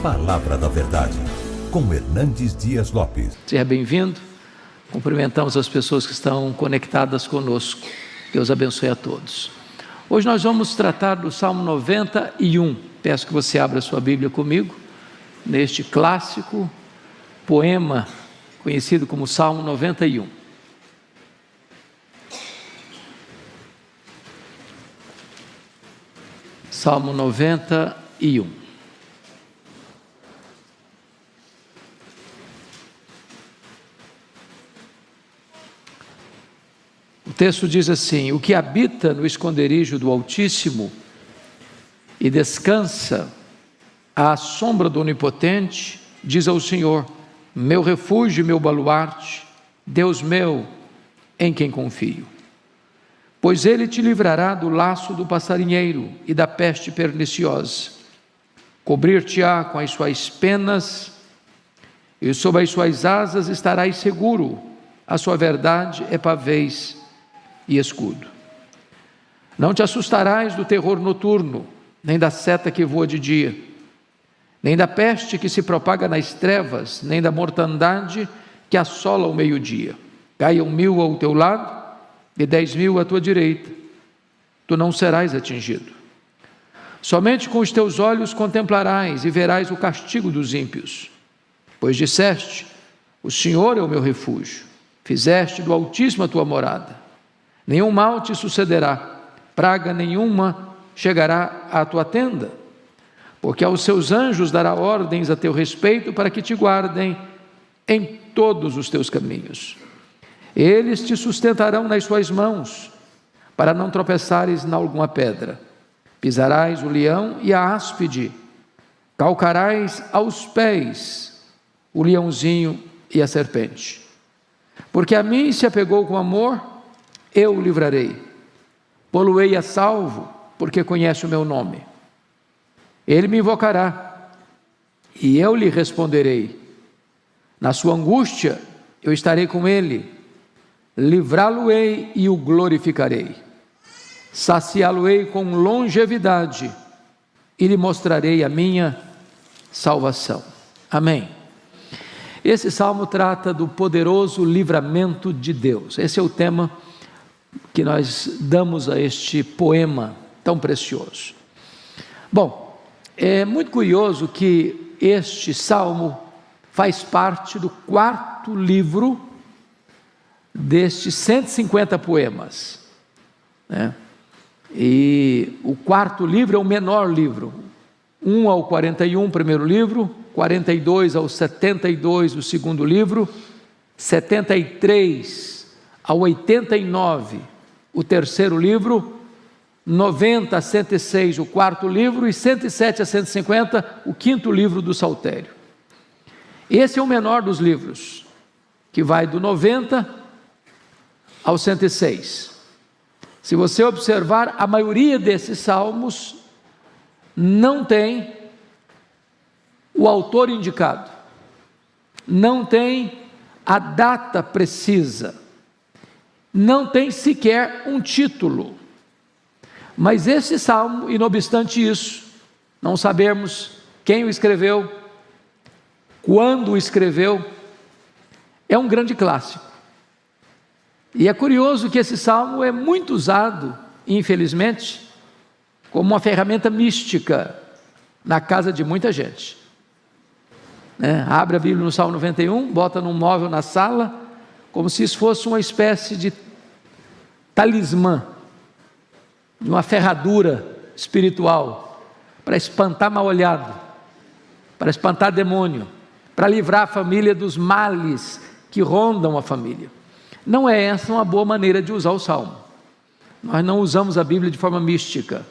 Palavra da Verdade, com Hernandes Dias Lopes. Seja bem-vindo. Cumprimentamos as pessoas que estão conectadas conosco. Deus abençoe a todos. Hoje nós vamos tratar do Salmo 91. Peço que você abra sua Bíblia comigo, neste clássico poema conhecido como Salmo 91. Salmo 91. O texto diz assim: o que habita no esconderijo do Altíssimo e descansa à sombra do Onipotente, diz ao Senhor: meu refúgio e meu baluarte, Deus meu, em quem confio. Pois Ele te livrará do laço do passarinheiro e da peste perniciosa. Cobrir-te-á com as suas penas, e sob as suas asas estarás seguro. A sua verdade é pavês e escudo. Não te assustarás do terror noturno, nem da seta que voa de dia, nem da peste que se propaga nas trevas, nem da mortandade que assola ao meio-dia. Caiam 1000 ao teu lado e 10.000 à tua direita, tu não serás atingido. Somente com os teus olhos contemplarás e verás o castigo dos ímpios. Pois disseste: o Senhor é o meu refúgio, fizeste do Altíssimo a tua morada. Nenhum mal te sucederá, praga nenhuma chegará à tua tenda, porque aos seus anjos dará ordens a teu respeito para que te guardem em todos os teus caminhos. Eles te sustentarão nas suas mãos, para não tropeçares em alguma pedra. Pisarás o leão e a áspide, calcarás aos pés o leãozinho e a serpente. Porque a mim se apegou com amor, eu o livrarei. Pô-lo-ei a salvo, porque conhece o meu nome. Ele me invocará, e eu lhe responderei. Na sua angústia, eu estarei com ele. Livrá-lo-ei e o glorificarei. Saciá-lo-ei com longevidade e lhe mostrarei a minha salvação. Amém. Esse salmo trata do poderoso livramento de Deus. Esse é o tema que nós damos a este poema tão precioso. Bom, é muito curioso que este salmo faz parte do 4º livro destes 150 poemas, né? E o 4º livro é o menor livro, 1 ao 41, primeiro livro, 42 ao 72, o segundo livro, 73 ao 89, o terceiro livro, 90 a 106, o 4º livro, e 107 a 150, o 5º livro do Saltério. Esse é o menor dos livros, que vai do 90 ao 106. Se você observar, a maioria desses salmos não tem o autor indicado, não tem a data precisa, não tem sequer um título. Mas esse salmo, e não obstante isso, não sabemos quem o escreveu, quando o escreveu, é um grande clássico. E é curioso que esse salmo é muito usado, infelizmente, como uma ferramenta mística na casa de muita gente, né? Abre a Bíblia no Salmo 91, bota num móvel na sala, como se isso fosse uma espécie de talismã, de uma ferradura espiritual, para espantar mal-olhado, para espantar demônio, para livrar a família dos males que rondam a família. Não é essa uma boa maneira de usar o Salmo. Nós não usamos a Bíblia de forma mística.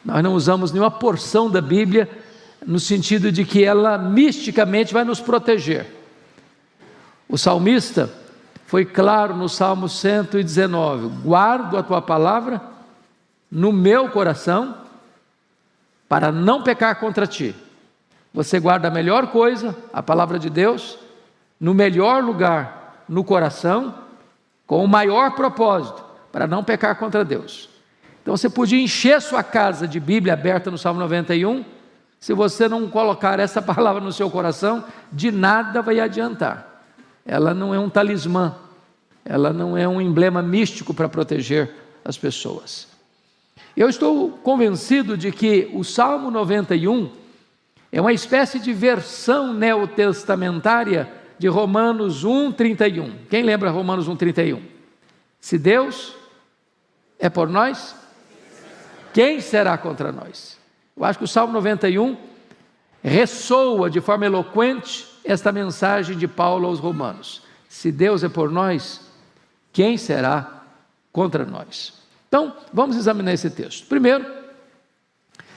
Nós não usamos nenhuma porção da Bíblia no sentido de que ela misticamente vai nos proteger. O salmista foi claro no Salmo 119: guardo a tua palavra no meu coração para não pecar contra ti. Você guarda a melhor coisa, a palavra de Deus, no melhor lugar, no coração, com o maior propósito, para não pecar contra Deus. Então você podia encher sua casa de Bíblia aberta no Salmo 91, Se você não colocar essa palavra no seu coração, de nada vai adiantar. Ela não é um talismã, ela não é um emblema místico para proteger as pessoas. Eu estou convencido de que o Salmo 91 é uma espécie de versão neotestamentária de Romanos 1:31. Quem lembra Romanos 1:31? Se Deus é por nós, quem será contra nós? Eu acho que o Salmo 91 ressoa de forma eloquente esta mensagem de Paulo aos Romanos. Se Deus é por nós, quem será contra nós? Então, vamos examinar esse texto. Primeiro,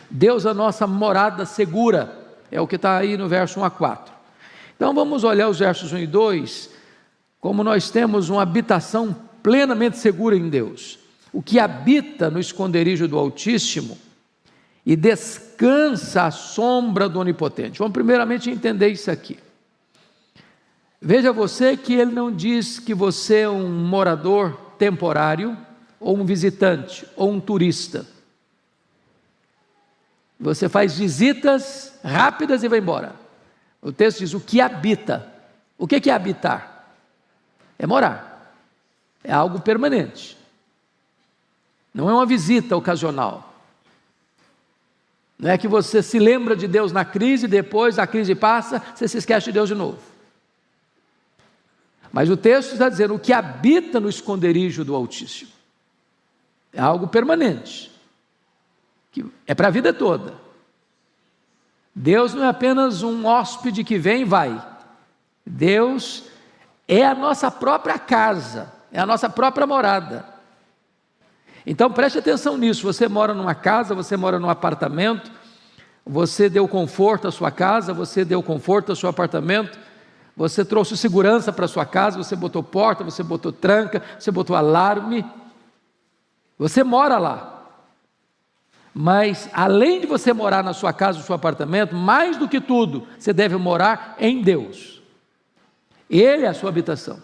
Deus é a nossa morada segura, é o que está aí no verso 1 a 4. Então, vamos olhar os versos 1 e 2, como nós temos uma habitação plenamente segura em Deus. O que habita no esconderijo do Altíssimo e descansa à sombra do Onipotente. Vamos primeiramente entender isso aqui. Veja você que ele não diz que você é um morador temporário, ou um visitante, ou um turista. Você faz visitas rápidas e vai embora. O texto diz o que habita. O que é habitar? É morar. É algo permanente. Não é uma visita ocasional. Não é que você se lembra de Deus na crise, depois a crise passa, você se esquece de Deus de novo. Mas o texto está dizendo o que habita no esconderijo do Altíssimo. É algo permanente, que é para a vida toda. Deus não é apenas um hóspede que vem e vai. Deus é a nossa própria casa, é a nossa própria morada. Então preste atenção nisso. Você mora numa casa, você mora num apartamento, você deu conforto à sua casa, você deu conforto ao seu apartamento, você trouxe segurança para a sua casa, você botou porta, você botou tranca, você botou alarme. Você mora lá, mas além de você morar na sua casa, no seu apartamento, mais do que tudo, você deve morar em Deus. Ele é a sua habitação,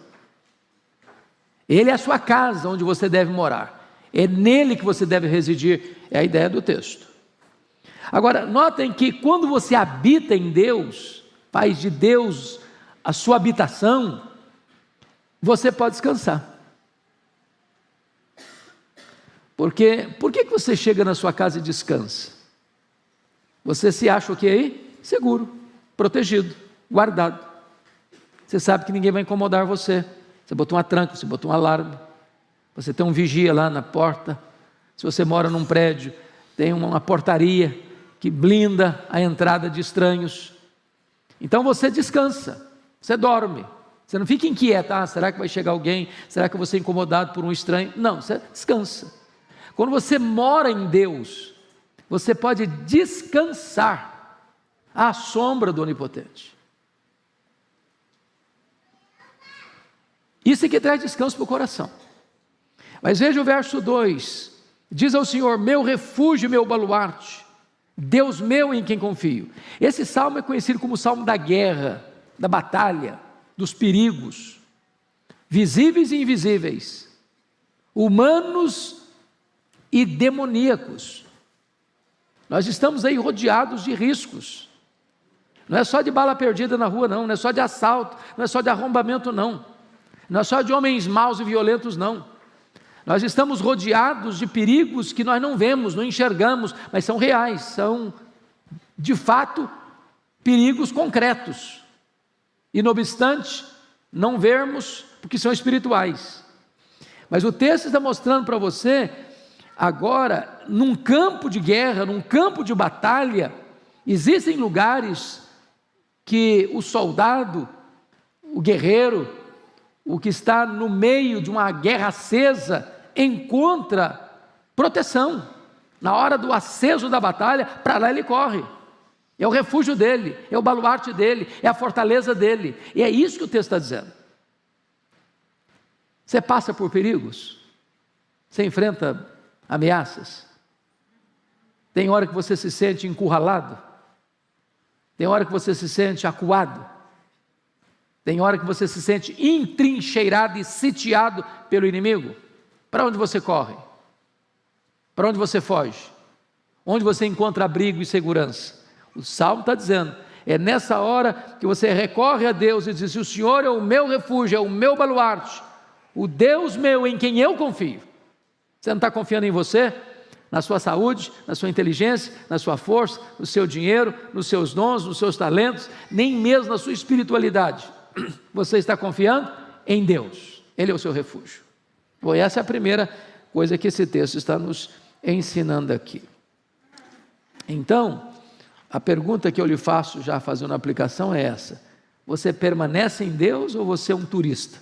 Ele é a sua casa onde você deve morar, é nele que você deve residir, é a ideia do texto. Agora, notem que quando você habita em Deus, faz de Deus a sua habitação, você pode descansar. Porque, por que você chega na sua casa e descansa? Você se acha o que aí? Seguro, protegido, guardado. Você sabe que ninguém vai incomodar você. Você botou uma tranca, você botou um alarme. Você tem um vigia lá na porta. Se você mora num prédio, tem uma portaria que blinda a entrada de estranhos. Então você descansa, você dorme. Você não fica inquieto, será que vai chegar alguém? Será que eu vou ser incomodado por um estranho? Não, você descansa. Quando você mora em Deus, você pode descansar à sombra do Onipotente. Isso é que traz descanso para o coração. Mas veja o verso 2, diz ao Senhor, meu refúgio, meu baluarte, Deus meu em quem confio. Esse salmo é conhecido como o salmo da guerra, da batalha, dos perigos, visíveis e invisíveis, humanos e demoníacos. Nós estamos aí rodeados de riscos. Não é só de bala perdida na rua, não é só de assalto, não é só de arrombamento, não é só de homens maus e violentos, não. Nós estamos rodeados de perigos que nós não vemos, não enxergamos, mas são reais, são de fato perigos concretos, e não obstante, não vermos, porque são espirituais. Mas o texto está mostrando para você, agora, num campo de guerra, num campo de batalha, existem lugares que o soldado, o guerreiro, o que está no meio de uma guerra acesa, encontra proteção. Na hora do aceso da batalha, para lá ele corre. É o refúgio dele, é o baluarte dele, é a fortaleza dele. E é isso que o texto está dizendo. Você passa por perigos? Você enfrenta ameaças? Tem hora que você se sente encurralado? Tem hora que você se sente acuado? Tem hora que você se sente entrincheirado e sitiado pelo inimigo? Para onde você corre? Para onde você foge? Onde você encontra abrigo e segurança? O Salmo está dizendo, é nessa hora que você recorre a Deus e diz, o Senhor é o meu refúgio, é o meu baluarte, o Deus meu em quem eu confio. Você não está confiando em você? Na sua saúde, na sua inteligência, na sua força, no seu dinheiro, nos seus dons, nos seus talentos, nem mesmo na sua espiritualidade. Você está confiando em Deus, Ele é o seu refúgio. Bom, essa é a primeira coisa que esse texto está nos ensinando aqui. Então, a pergunta que eu lhe faço, já fazendo a aplicação, é essa: você permanece em Deus ou você é um turista?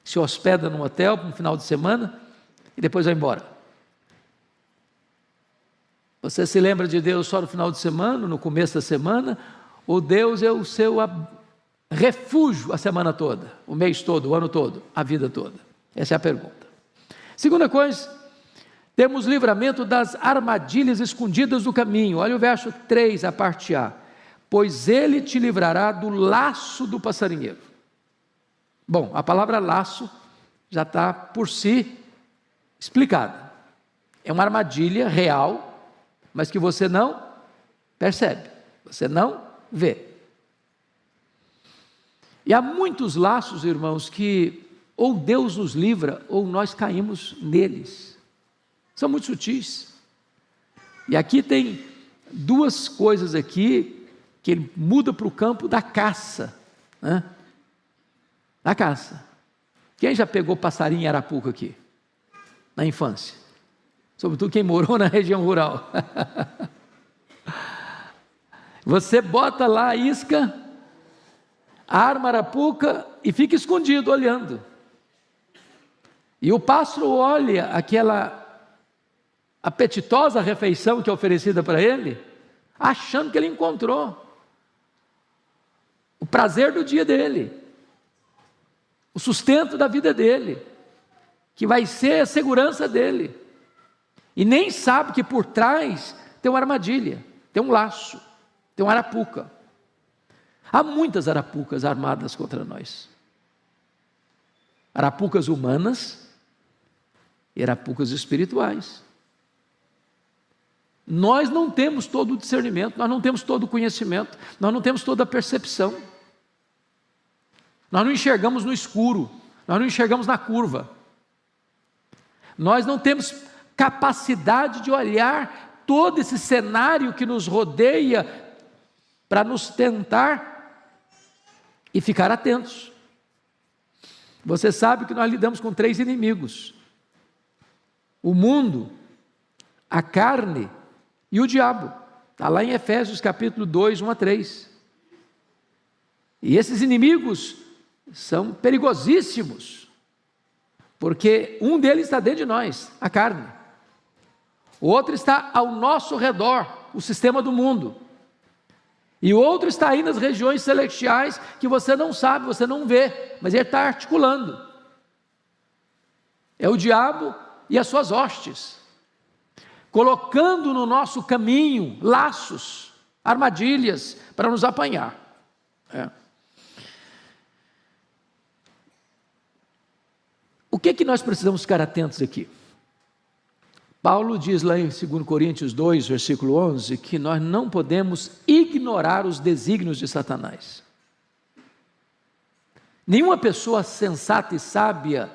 Se hospeda num hotel para um final de semana e depois vai embora. Você se lembra de Deus só no final de semana, no começo da semana, ou Deus é o seu refúgio a semana toda, o mês todo, o ano todo, a vida toda? Essa é a pergunta. Segunda coisa, temos livramento das armadilhas escondidas do caminho. Olha o verso 3, a parte A. Pois ele te livrará do laço do passarinheiro. Bom, a palavra laço já está por si explicada. É uma armadilha real, mas que você não percebe, você não vê. E há muitos laços, irmãos, que ou Deus nos livra, ou nós caímos neles. São muito sutis. E aqui tem duas coisas aqui, que ele muda para o campo da caça, né? Da caça. Quem já pegou passarinho em arapuca aqui? Na infância? Sobretudo quem morou na região rural. Você bota lá a isca, arma a arapuca e fica escondido olhando. E o pássaro olha aquela apetitosa refeição que é oferecida para ele, achando que ele encontrou o prazer do dia dele, o sustento da vida dele, que vai ser a segurança dele. E nem sabe que por trás tem uma armadilha, tem um laço, tem uma arapuca. Há muitas arapucas armadas contra nós. Arapucas humanas e arapucas espirituais. Nós não temos todo o discernimento, nós não temos todo o conhecimento, nós não temos toda a percepção. Nós não enxergamos no escuro, nós não enxergamos na curva. Nós não temos capacidade de olhar todo esse cenário que nos rodeia para nos tentar e ficar atentos. Você sabe que nós lidamos com 3 inimigos: o mundo, a carne e o diabo. Está lá em Efésios capítulo 2, 1 a 3. E esses inimigos são perigosíssimos, porque um deles está dentro de nós, a carne. O outro está ao nosso redor, o sistema do mundo. E o outro está aí nas regiões celestiais, que você não sabe, você não vê, mas ele está articulando. É o diabo e as suas hostes, colocando no nosso caminho laços, armadilhas, para nos apanhar. O que nós precisamos ficar atentos aqui? Paulo diz lá em 2 Coríntios 2, versículo 11, que nós não podemos ignorar os desígnios de Satanás. Nenhuma pessoa sensata e sábia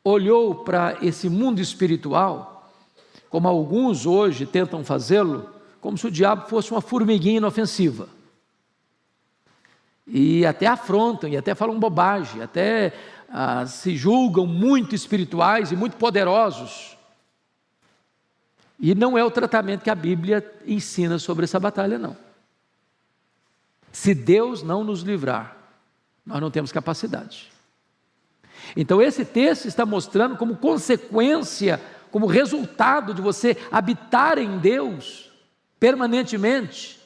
olhou para esse mundo espiritual, como alguns hoje tentam fazê-lo, como se o diabo fosse uma formiguinha inofensiva. E até afrontam, e até falam bobagem, até se julgam muito espirituais e muito poderosos. E não é o tratamento que a Bíblia ensina sobre essa batalha, não. Se Deus não nos livrar, nós não temos capacidade. Então esse texto está mostrando como consequência, como resultado de você habitar em Deus permanentemente.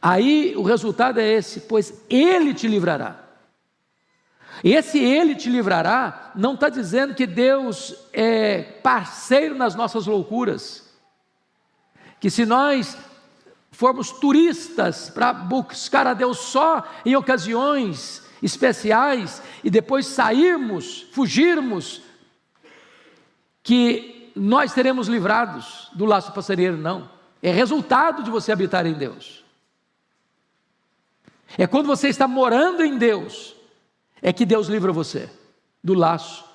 Aí o resultado é esse: pois Ele te livrará. Esse Ele te livrará não está dizendo que Deus é parceiro nas nossas loucuras, que se nós formos turistas para buscar a Deus só em ocasiões especiais e depois sairmos, fugirmos, que nós seremos livrados do laço passarinheiro, não. É resultado de você habitar em Deus. É quando você está morando em Deus, é que Deus livra você do laço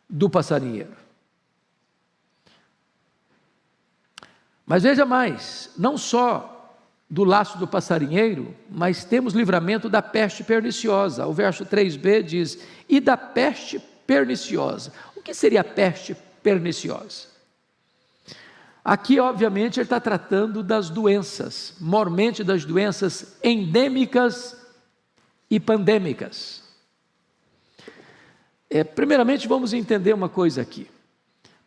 do passarinheiro. Mas veja mais, não só do laço do passarinheiro, mas temos livramento da peste perniciosa. O verso 3b diz, e da peste perniciosa. O que seria a peste perniciosa? Aqui, obviamente, ele está tratando das doenças, mormente das doenças endêmicas e pandêmicas. Primeiramente, vamos entender uma coisa aqui,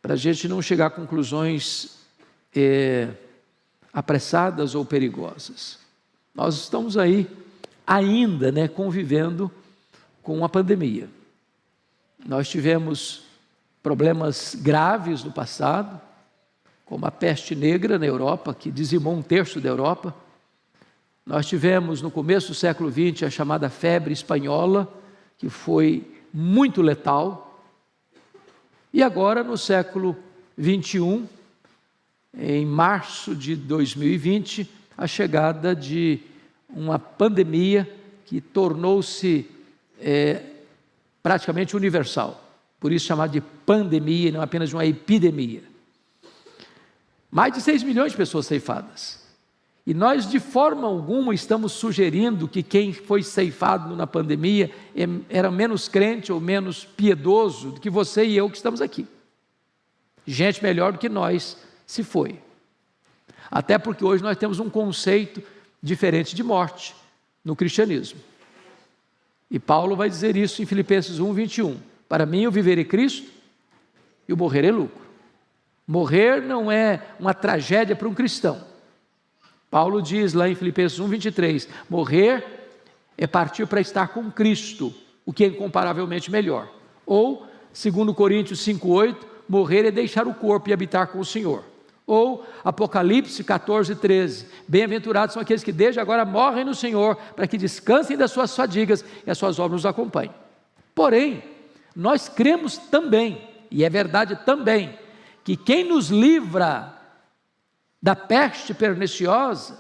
para a gente não chegar a conclusões apressadas ou perigosas. Nós estamos aí ainda, convivendo com a pandemia. Nós tivemos problemas graves no passado, como a peste negra na Europa, que dizimou 1/3 da Europa. Nós tivemos no começo do século XX a chamada febre espanhola, que foi muito letal. E agora no século XXI, em março de 2020, a chegada de uma pandemia que tornou-se praticamente universal, por isso chamada de pandemia e não apenas de uma epidemia. Mais de 6 milhões de pessoas ceifadas, e nós de forma alguma estamos sugerindo que quem foi ceifado na pandemia era menos crente ou menos piedoso do que você e eu que estamos aqui. Gente melhor do que nós se foi, até porque hoje nós temos um conceito diferente de morte no cristianismo, e Paulo vai dizer isso em Filipenses 1:21, para mim o viver é Cristo e o morrer é lucro. Morrer não é uma tragédia para um cristão. Paulo diz lá em Filipenses 1:23, morrer é partir para estar com Cristo, o que é incomparavelmente melhor. Ou, segundo Coríntios 5:8, morrer é deixar o corpo e habitar com o Senhor. Ou Apocalipse 14:13, bem-aventurados são aqueles que desde agora morrem no Senhor, para que descansem das suas fadigas e as suas obras nos acompanhem. Porém, nós cremos também, e é verdade também, que quem nos livra da peste perniciosa,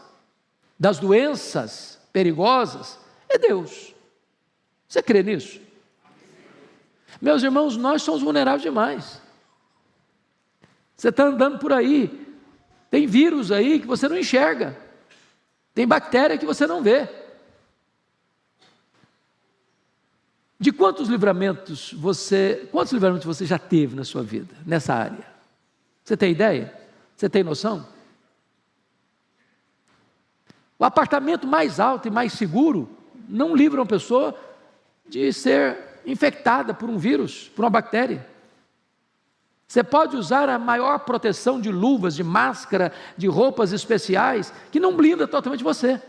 das doenças perigosas, é Deus. Você crê nisso? Meus irmãos, nós somos vulneráveis demais. Você está andando por aí, tem vírus aí que você não enxerga, tem bactéria que você não vê. De quantos livramentos você já teve na sua vida, nessa área? Você tem ideia? Você tem noção? O apartamento mais alto e mais seguro não livra uma pessoa de ser infectada por um vírus, por uma bactéria. Você pode usar a maior proteção de luvas, de máscara, de roupas especiais, que não blinda totalmente você.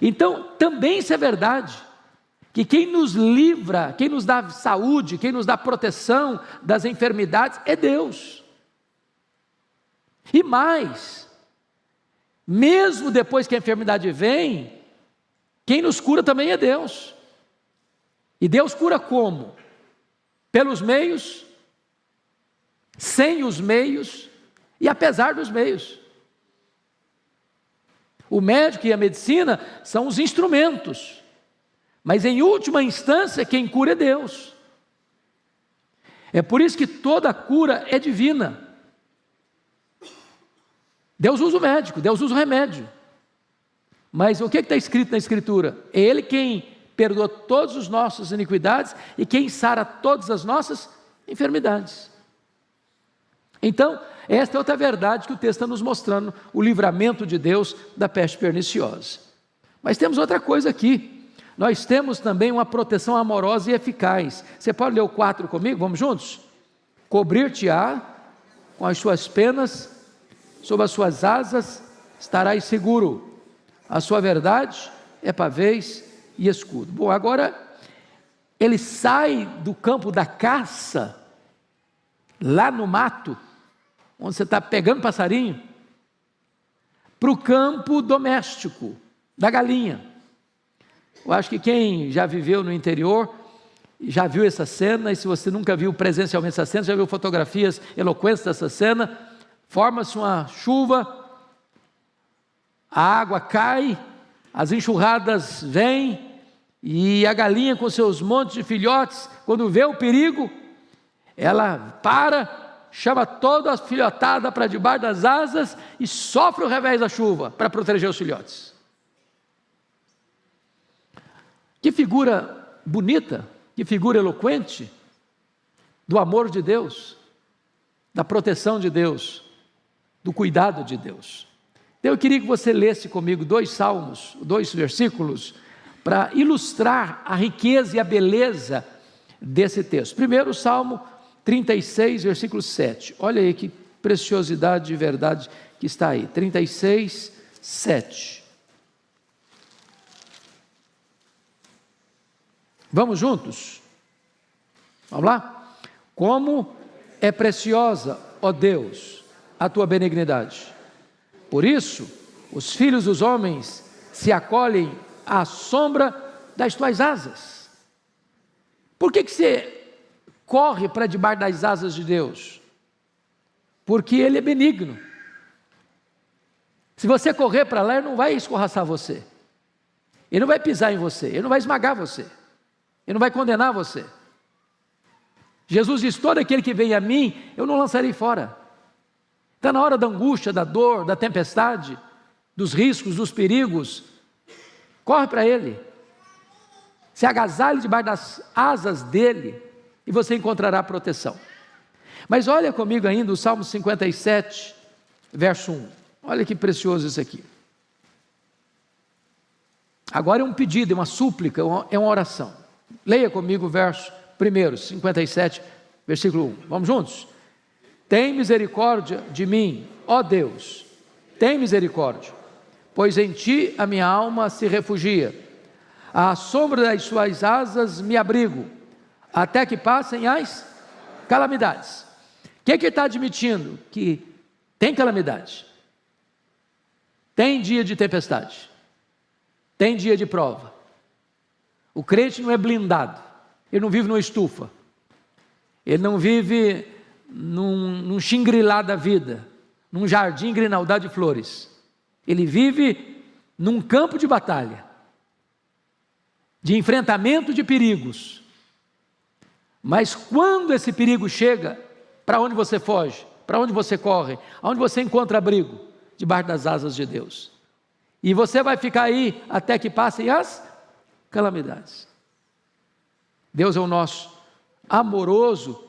Então, também isso é verdade, que quem nos livra, quem nos dá saúde, quem nos dá proteção das enfermidades é Deus. E mais, mesmo depois que a enfermidade vem, quem nos cura também é Deus. E Deus cura como? Pelos meios, sem os meios e apesar dos meios. O médico e a medicina são os instrumentos, mas em última instância quem cura é Deus. É por isso que toda cura é divina. Deus usa o médico, Deus usa o remédio, mas o que está escrito na Escritura? É Ele quem perdoa todas as nossas iniquidades e quem sara todas as nossas enfermidades. Então, esta é outra verdade que o texto está nos mostrando, o livramento de Deus da peste perniciosa. Mas temos outra coisa aqui, nós temos também uma proteção amorosa e eficaz. Você pode ler o 4 comigo? Vamos juntos? Cobrir-te-á com as suas penas, sob as suas asas estarás seguro, a sua verdade é pavês e escudo. Bom, agora ele sai do campo da caça, lá no mato, onde você está pegando passarinho, para o campo doméstico, da galinha. Eu acho que quem já viveu no interior já viu essa cena, e se você nunca viu presencialmente essa cena, já viu fotografias eloquentes dessa cena. Forma-se uma chuva, a água cai, as enxurradas vêm, e a galinha com seus montes de filhotes, quando vê o perigo, ela para, chama toda a filhotada para debaixo das asas e sofre o revés da chuva para proteger os filhotes. Que figura bonita, que figura eloquente do amor de Deus, da proteção de Deus, do cuidado de Deus. Então eu queria que você lesse comigo 2 salmos, 2 versículos, para ilustrar a riqueza e a beleza desse texto. Primeiro, o Salmo 36, versículo 7. Olha aí que preciosidade de verdade que está aí. 36, 7. Vamos juntos? Vamos lá? Como é preciosa, ó Deus, a tua benignidade. Por isso, os filhos dos homens se acolhem à sombra das tuas asas. Por que você corre para debaixo das asas de Deus? Porque Ele é benigno. Se você correr para lá, Ele não vai escorraçar você. Ele não vai pisar em você. Ele não vai esmagar você. Ele não vai condenar você. Jesus diz: todo aquele que vem a mim, eu não lançarei fora. Está na hora da angústia, da dor, da tempestade, dos riscos, dos perigos. Corre para Ele, se agasalhe debaixo das asas dEle, e você encontrará proteção. Mas olha comigo ainda o Salmo 57, verso 1. Olha que precioso isso aqui. Agora é um pedido, é uma súplica, é uma oração. Leia comigo o verso 1, 57, versículo 1. Vamos juntos? Tem misericórdia de mim, ó Deus, tem misericórdia, pois em ti a minha alma se refugia. À sombra das suas asas me abrigo, até que passem as calamidades. O que ele está admitindo? Que tem calamidade, tem dia de tempestade, tem dia de prova. O crente não é blindado, ele não vive numa estufa, ele não vive num xingrilá da vida, num jardim grinaldá de flores. Ele vive num campo de batalha, de enfrentamento de perigos. Mas quando esse perigo chega, para onde você foge? Para onde você corre? Aonde você encontra abrigo? Debaixo das asas de Deus. E você vai ficar aí até que passem as calamidades. Deus é o nosso amoroso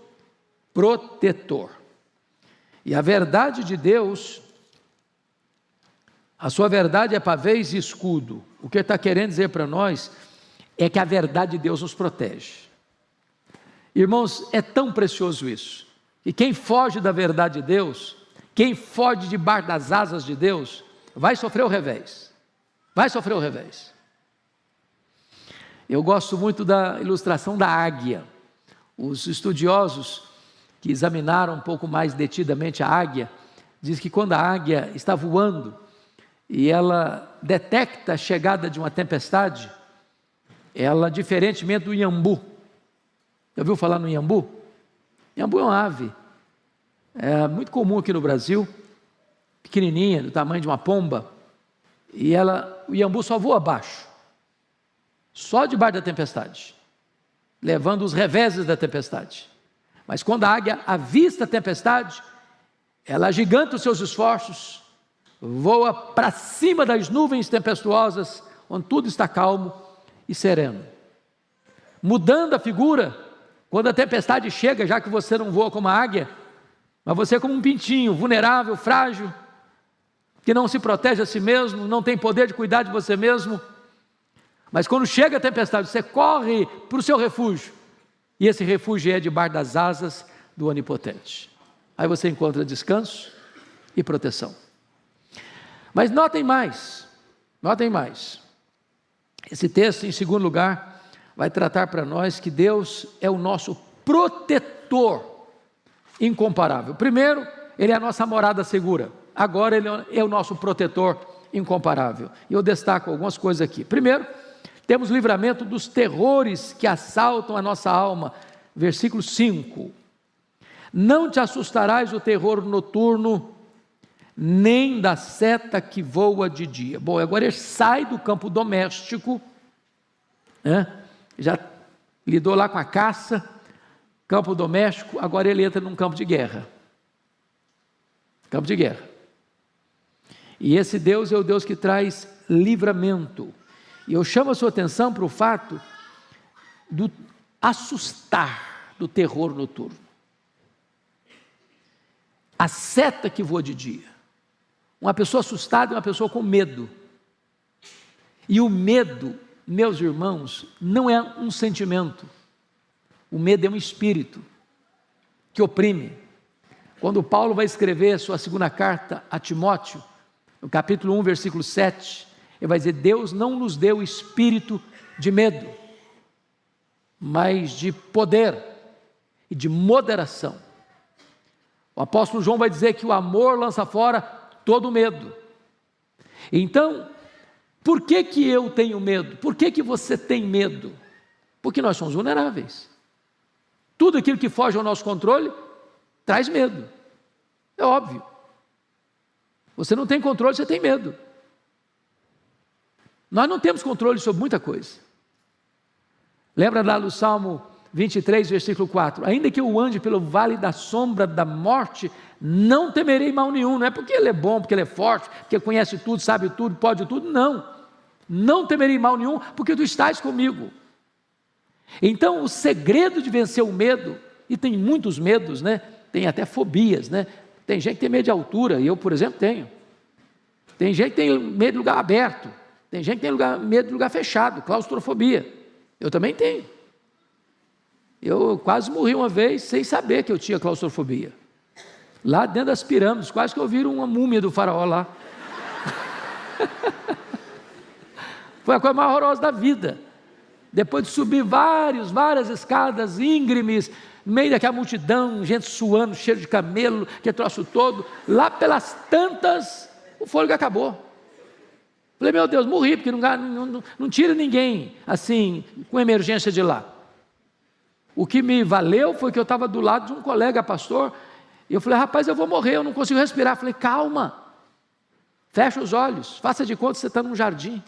protetor. E a verdade de Deus, a sua verdade é pavês e escudo. O que ele está querendo dizer para nós é que a verdade de Deus nos protege. Irmãos, é tão precioso isso. E quem foge da verdade de Deus, quem foge debaixo das asas de Deus, vai sofrer o revés. Vai sofrer o revés. Eu gosto muito da ilustração da águia. Os estudiosos que examinaram um pouco mais detidamente a águia, dizem que quando a águia está voando e ela detecta a chegada de uma tempestade, ela, diferentemente do iambu, já ouviu falar no iambu? Iambu é uma ave, é muito comum aqui no Brasil, pequenininha, do tamanho de uma pomba, e o iambu só voa abaixo, só debaixo da tempestade, levando os reveses da tempestade. Mas quando a águia avista a tempestade, ela agiganta os seus esforços, voa para cima das nuvens tempestuosas, onde tudo está calmo e sereno. Mudando a figura, quando a tempestade chega, já que você não voa como a águia, mas você é como um pintinho, vulnerável, frágil, que não se protege a si mesmo, não tem poder de cuidar de você mesmo, mas quando chega a tempestade, você corre para o seu refúgio, e esse refúgio é debaixo das asas do Onipotente. Aí você encontra descanso e proteção. Mas notem mais, esse texto, em segundo lugar, vai tratar para nós que Deus é o nosso protetor incomparável. Primeiro, Ele é a nossa morada segura. Agora Ele é o nosso protetor incomparável. E eu destaco algumas coisas aqui. Primeiro, temos livramento dos terrores que assaltam a nossa alma. Versículo 5: não te assustarás do terror noturno, nem da seta que voa de dia. Bom, agora ele sai do campo doméstico, já lidou lá com a caça, campo doméstico, agora ele entra num campo de guerra. Campo de guerra. E esse Deus é o Deus que traz livramento. E eu chamo a sua atenção para o fato do assustar do terror noturno. A seta que voa de dia. Uma pessoa assustada é uma pessoa com medo. E o medo, meus irmãos, não é um sentimento. O medo é um espírito que oprime. Quando Paulo vai escrever a sua segunda carta a Timóteo, no capítulo 1, versículo 7, ele vai dizer: Deus não nos deu espírito de medo, mas de poder e de moderação. O apóstolo João vai dizer que o amor lança fora todo medo. Então, por que que eu tenho medo? Por que que você tem medo? Porque nós somos vulneráveis. Tudo aquilo que foge ao nosso controle traz medo. É óbvio. Você não tem controle, você tem medo. Nós não temos controle sobre muita coisa. Lembra lá do Salmo 23, versículo 4: ainda que eu ande pelo vale da sombra da morte, não temerei mal nenhum. Não é porque ele é bom, porque ele é forte, porque conhece tudo, sabe tudo, pode tudo. Não temerei mal nenhum, porque tu estás comigo. Então o segredo de vencer o medo, e tem muitos medos, tem até fobias, tem gente que tem medo de altura, e eu, por exemplo, tenho. Tem gente que tem medo de lugar aberto, tem gente que tem medo de lugar fechado, claustrofobia. Eu também tenho. Eu quase morri uma vez sem saber que eu tinha claustrofobia. Lá dentro das pirâmides, quase que eu viro uma múmia do faraó lá. Foi a coisa mais horrorosa da vida. Depois de subir várias escadas íngremes, no meio daquela multidão, gente suando, cheiro de camelo, que troço todo, lá pelas tantas, o fôlego acabou. Falei, meu Deus, morri, porque não tira ninguém, assim, com emergência de lá. O que me valeu foi que eu estava do lado de um colega pastor, e eu falei, rapaz, eu vou morrer, eu não consigo respirar. Falei, calma, fecha os olhos, faça de conta que você está num jardim.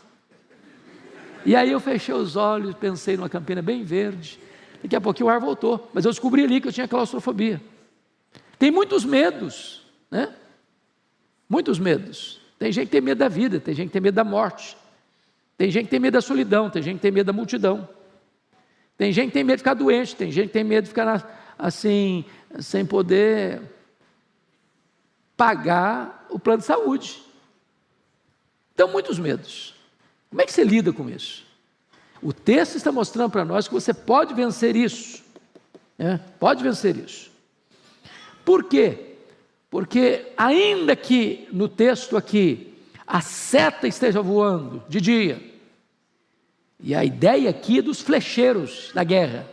E aí eu fechei os olhos, pensei numa campina bem verde, daqui a pouquinho o ar voltou, mas eu descobri ali que eu tinha claustrofobia. Tem muitos medos, muitos medos. Tem gente que tem medo da vida, tem gente que tem medo da morte, tem gente que tem medo da solidão, tem gente que tem medo da multidão, tem gente que tem medo de ficar doente, tem gente que tem medo de ficar assim, sem poder pagar o plano de saúde. Então, muitos medos. Como é que você lida com isso? O texto está mostrando para nós que você pode vencer isso, pode vencer isso. Por quê? Porque ainda que no texto aqui a seta esteja voando de dia, e a ideia aqui é dos flecheiros da guerra,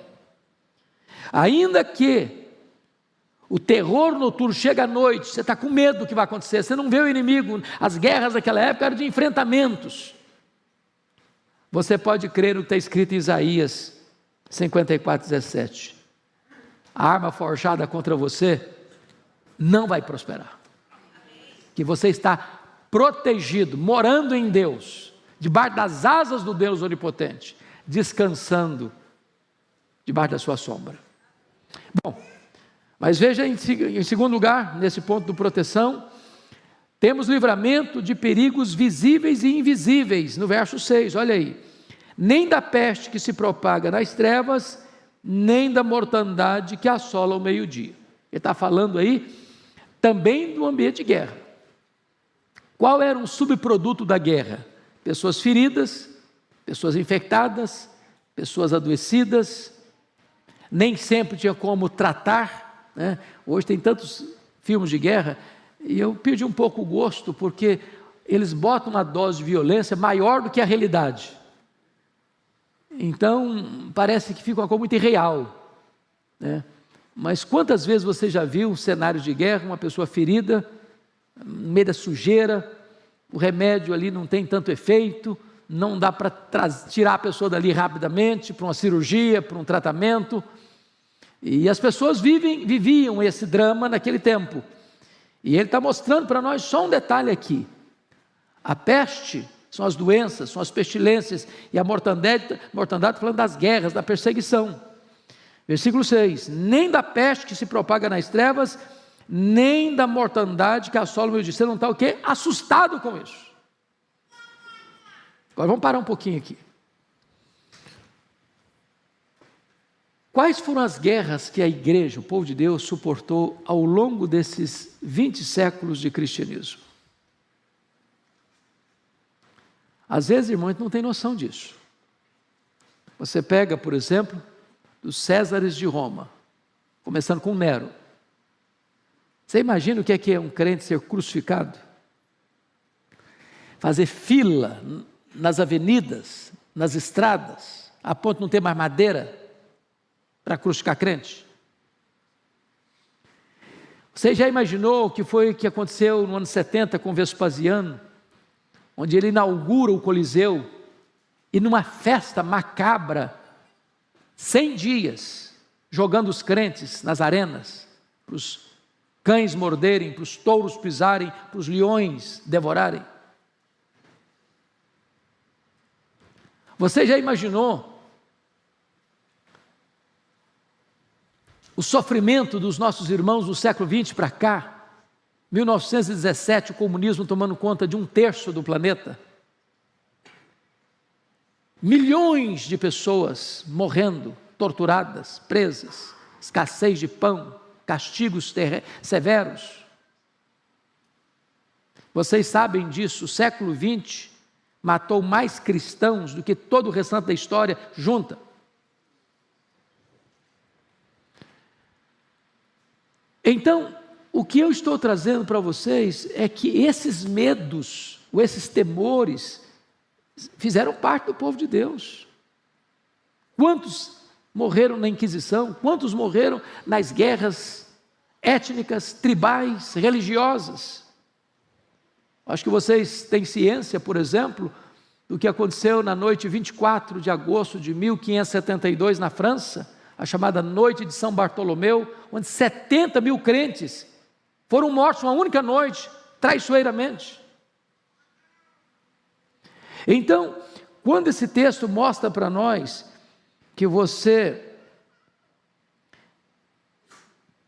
ainda que o terror noturno chega à noite, você está com medo do que vai acontecer, você não vê o inimigo, as guerras daquela época eram de enfrentamentos. Você pode crer no que está escrito em Isaías 54:17. A arma forjada contra você não vai prosperar. Que você está protegido, morando em Deus, debaixo das asas do Deus onipotente, descansando debaixo da sua sombra. Bom, mas veja em segundo lugar, nesse ponto de proteção, temos livramento de perigos visíveis e invisíveis, no verso 6, olha aí. Nem da peste que se propaga nas trevas, nem da mortandade que assola o meio-dia. Ele está falando aí também do ambiente de guerra. Qual era um subproduto da guerra? Pessoas feridas, pessoas infectadas, pessoas adoecidas, nem sempre tinha como tratar, Hoje tem tantos filmes de guerra, e eu perdi um pouco o gosto, porque eles botam uma dose de violência maior do que a realidade. Então, parece que fica uma coisa muito irreal, Mas quantas vezes você já viu um cenário de guerra, uma pessoa ferida, no meio da sujeira, o remédio ali não tem tanto efeito, não dá para tirar a pessoa dali rapidamente, para uma cirurgia, para um tratamento, e as pessoas viviam esse drama naquele tempo, e ele está mostrando para nós só um detalhe aqui: a peste são as doenças, são as pestilências, e a mortandade falando das guerras, da perseguição. Versículo 6, nem da peste que se propaga nas trevas, nem da mortandade que assola o meio dia. Você não está o quê? Assustado com isso. Agora vamos parar um pouquinho aqui. Quais foram as guerras que a igreja, o povo de Deus, suportou ao longo desses 20 séculos de cristianismo? Às vezes, irmão, a gente não tem noção disso. Você pega, por exemplo, dos Césares de Roma, começando com Nero. Você imagina o que é um crente ser crucificado? Fazer fila nas avenidas, nas estradas, a ponto de não ter mais madeira para crucificar crente? Você já imaginou o que foi que aconteceu no ano 70 com Vespasiano, onde ele inaugura o Coliseu, e numa festa macabra, 100 dias, jogando os crentes nas arenas, para os cães morderem, para os touros pisarem, para os leões devorarem? Você já imaginou o sofrimento dos nossos irmãos do século XX para cá? 1917, o comunismo tomando conta de 1/3 do planeta. Milhões de pessoas morrendo, torturadas, presas, escassez de pão, castigos severos. Vocês sabem disso, o século XX matou mais cristãos do que todo o restante da história junta. Então, o que eu estou trazendo para vocês é que esses medos, ou esses temores, fizeram parte do povo de Deus. Quantos morreram na Inquisição? Quantos morreram nas guerras étnicas, tribais, religiosas? Acho que vocês têm ciência, por exemplo, do que aconteceu na noite 24 de agosto de 1572 na França, a chamada Noite de São Bartolomeu, onde 70 mil crentes foram mortos uma única noite, traiçoeiramente. Então, quando esse texto mostra para nós que você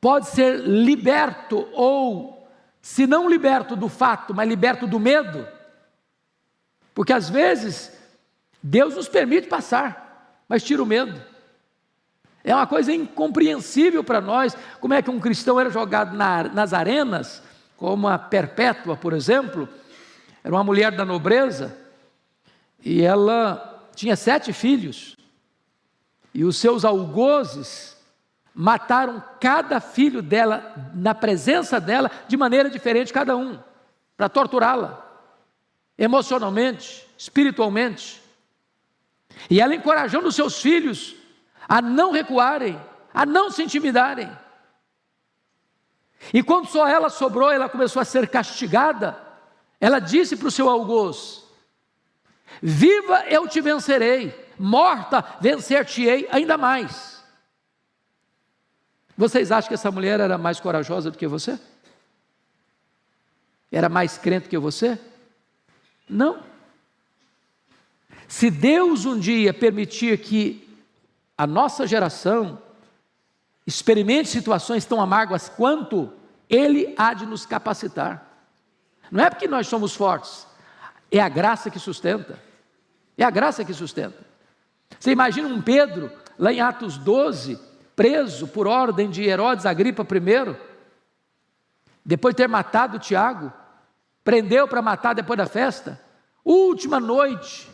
pode ser liberto, ou se não liberto do fato, mas liberto do medo, porque às vezes Deus nos permite passar, mas tira o medo. É uma coisa incompreensível para nós, como é que um cristão era jogado nas arenas, como a Perpétua, por exemplo, era uma mulher da nobreza, e ela tinha 7 filhos, e os seus algozes mataram cada filho dela, na presença dela, de maneira diferente cada um, para torturá-la, emocionalmente, espiritualmente, e ela encorajando os seus filhos a não recuarem, a não se intimidarem. E quando só ela sobrou, ela começou a ser castigada. Ela disse para o seu algoz: viva eu te vencerei, morta vencer-te-ei ainda mais. Vocês acham que essa mulher era mais corajosa do que você? Era mais crente que você? Não. Se Deus um dia permitir que a nossa geração experimente situações tão amargas quanto, Ele há de nos capacitar. Não é porque nós somos fortes, é a graça que sustenta. É a graça que sustenta. Você imagina um Pedro, lá em Atos 12, preso por ordem de Herodes Agripa I, depois de ter matado Tiago, prendeu para matar depois da festa, última noite.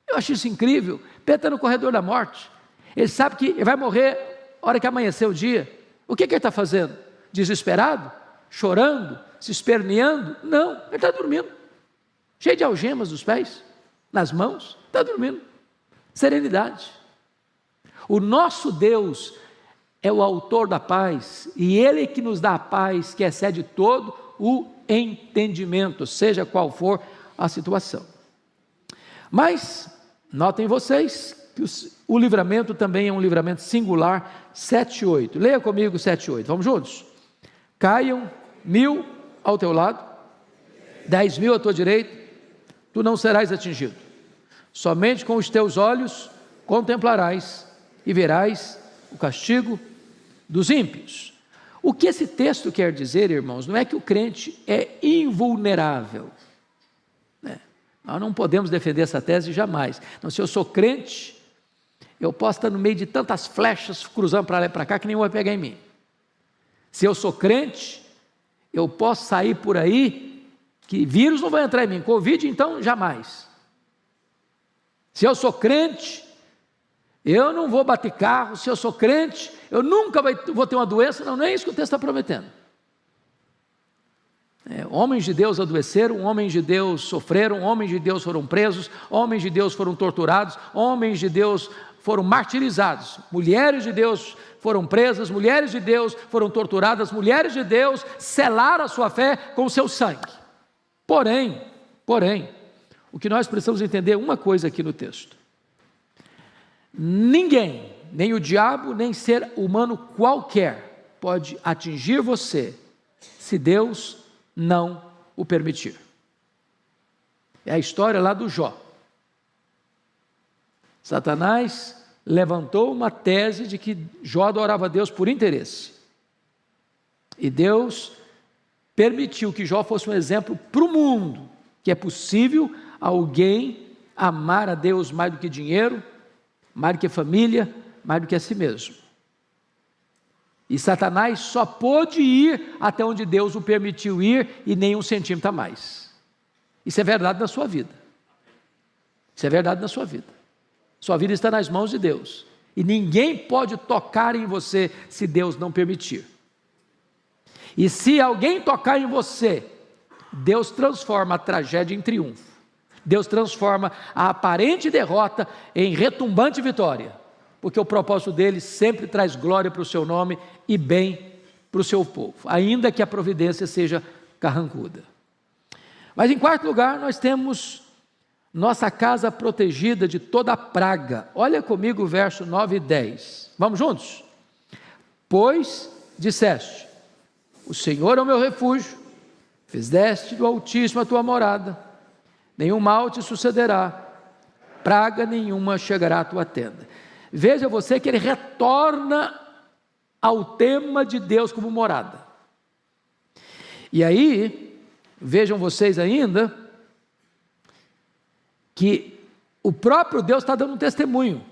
Eu acho isso incrível. Pedro está no corredor da morte. Ele sabe que vai morrer na hora que amanhecer o dia. O que ele está fazendo? Desesperado? Chorando? Se esperneando? Não, ele está dormindo. Cheio de algemas nos pés, nas mãos, está dormindo. Serenidade. O nosso Deus é o autor da paz, e Ele é que nos dá a paz que excede todo o entendimento, seja qual for a situação. Mas, notem vocês, que o livramento também é um livramento singular, 7:8. Leia comigo 7:8, vamos juntos? Caiam 1.000 ao teu lado, 10.000 à tua direita, tu não serás atingido. Somente com os teus olhos contemplarás e verás o castigo dos ímpios. O que esse texto quer dizer, irmãos, não é que o crente é invulnerável. Nós não podemos defender essa tese jamais. Então, se eu sou crente, eu posso estar no meio de tantas flechas cruzando para lá e para cá que nenhum vai pegar em mim. Se eu sou crente, eu posso sair por aí, que vírus não vai entrar em mim, Covid então jamais. Se eu sou crente, eu não vou bater carro. Se eu sou crente, eu nunca vou ter uma doença. Não é isso que o texto está prometendo. Homens de Deus adoeceram, homens de Deus sofreram, homens de Deus foram presos, homens de Deus foram torturados, homens de Deus foram martirizados, mulheres de Deus foram presas, mulheres de Deus foram torturadas, mulheres de Deus selaram a sua fé com o seu sangue. Porém, o que nós precisamos entender é uma coisa aqui no texto: ninguém, nem o diabo, nem ser humano qualquer, pode atingir você, se Deus não o permitir. É a história lá do Jó. Satanás levantou uma tese de que Jó adorava a Deus por interesse, e Deus permitiu que Jó fosse um exemplo para o mundo, que é possível alguém amar a Deus mais do que dinheiro, mais do que família, mais do que a si mesmo. E Satanás só pôde ir até onde Deus o permitiu ir, e nem 1 centímetro a mais. Isso é verdade na sua vida. Isso é verdade na sua vida. Sua vida está nas mãos de Deus, e ninguém pode tocar em você se Deus não permitir. E se alguém tocar em você, Deus transforma a tragédia em triunfo. Deus transforma a aparente derrota em retumbante vitória, porque o propósito dele sempre traz glória para o seu nome e bem para o seu povo, ainda que a providência seja carrancuda. Mas em quarto lugar, nós temos nossa casa protegida de toda praga. Olha comigo o verso 9 e 10. Vamos juntos? Pois disseste: o Senhor é o meu refúgio, fizeste do Altíssimo a tua morada, nenhum mal te sucederá, praga nenhuma chegará à tua tenda. Veja você que ele retorna ao tema de Deus como morada. E aí, vejam vocês ainda, que o próprio Deus está dando um testemunho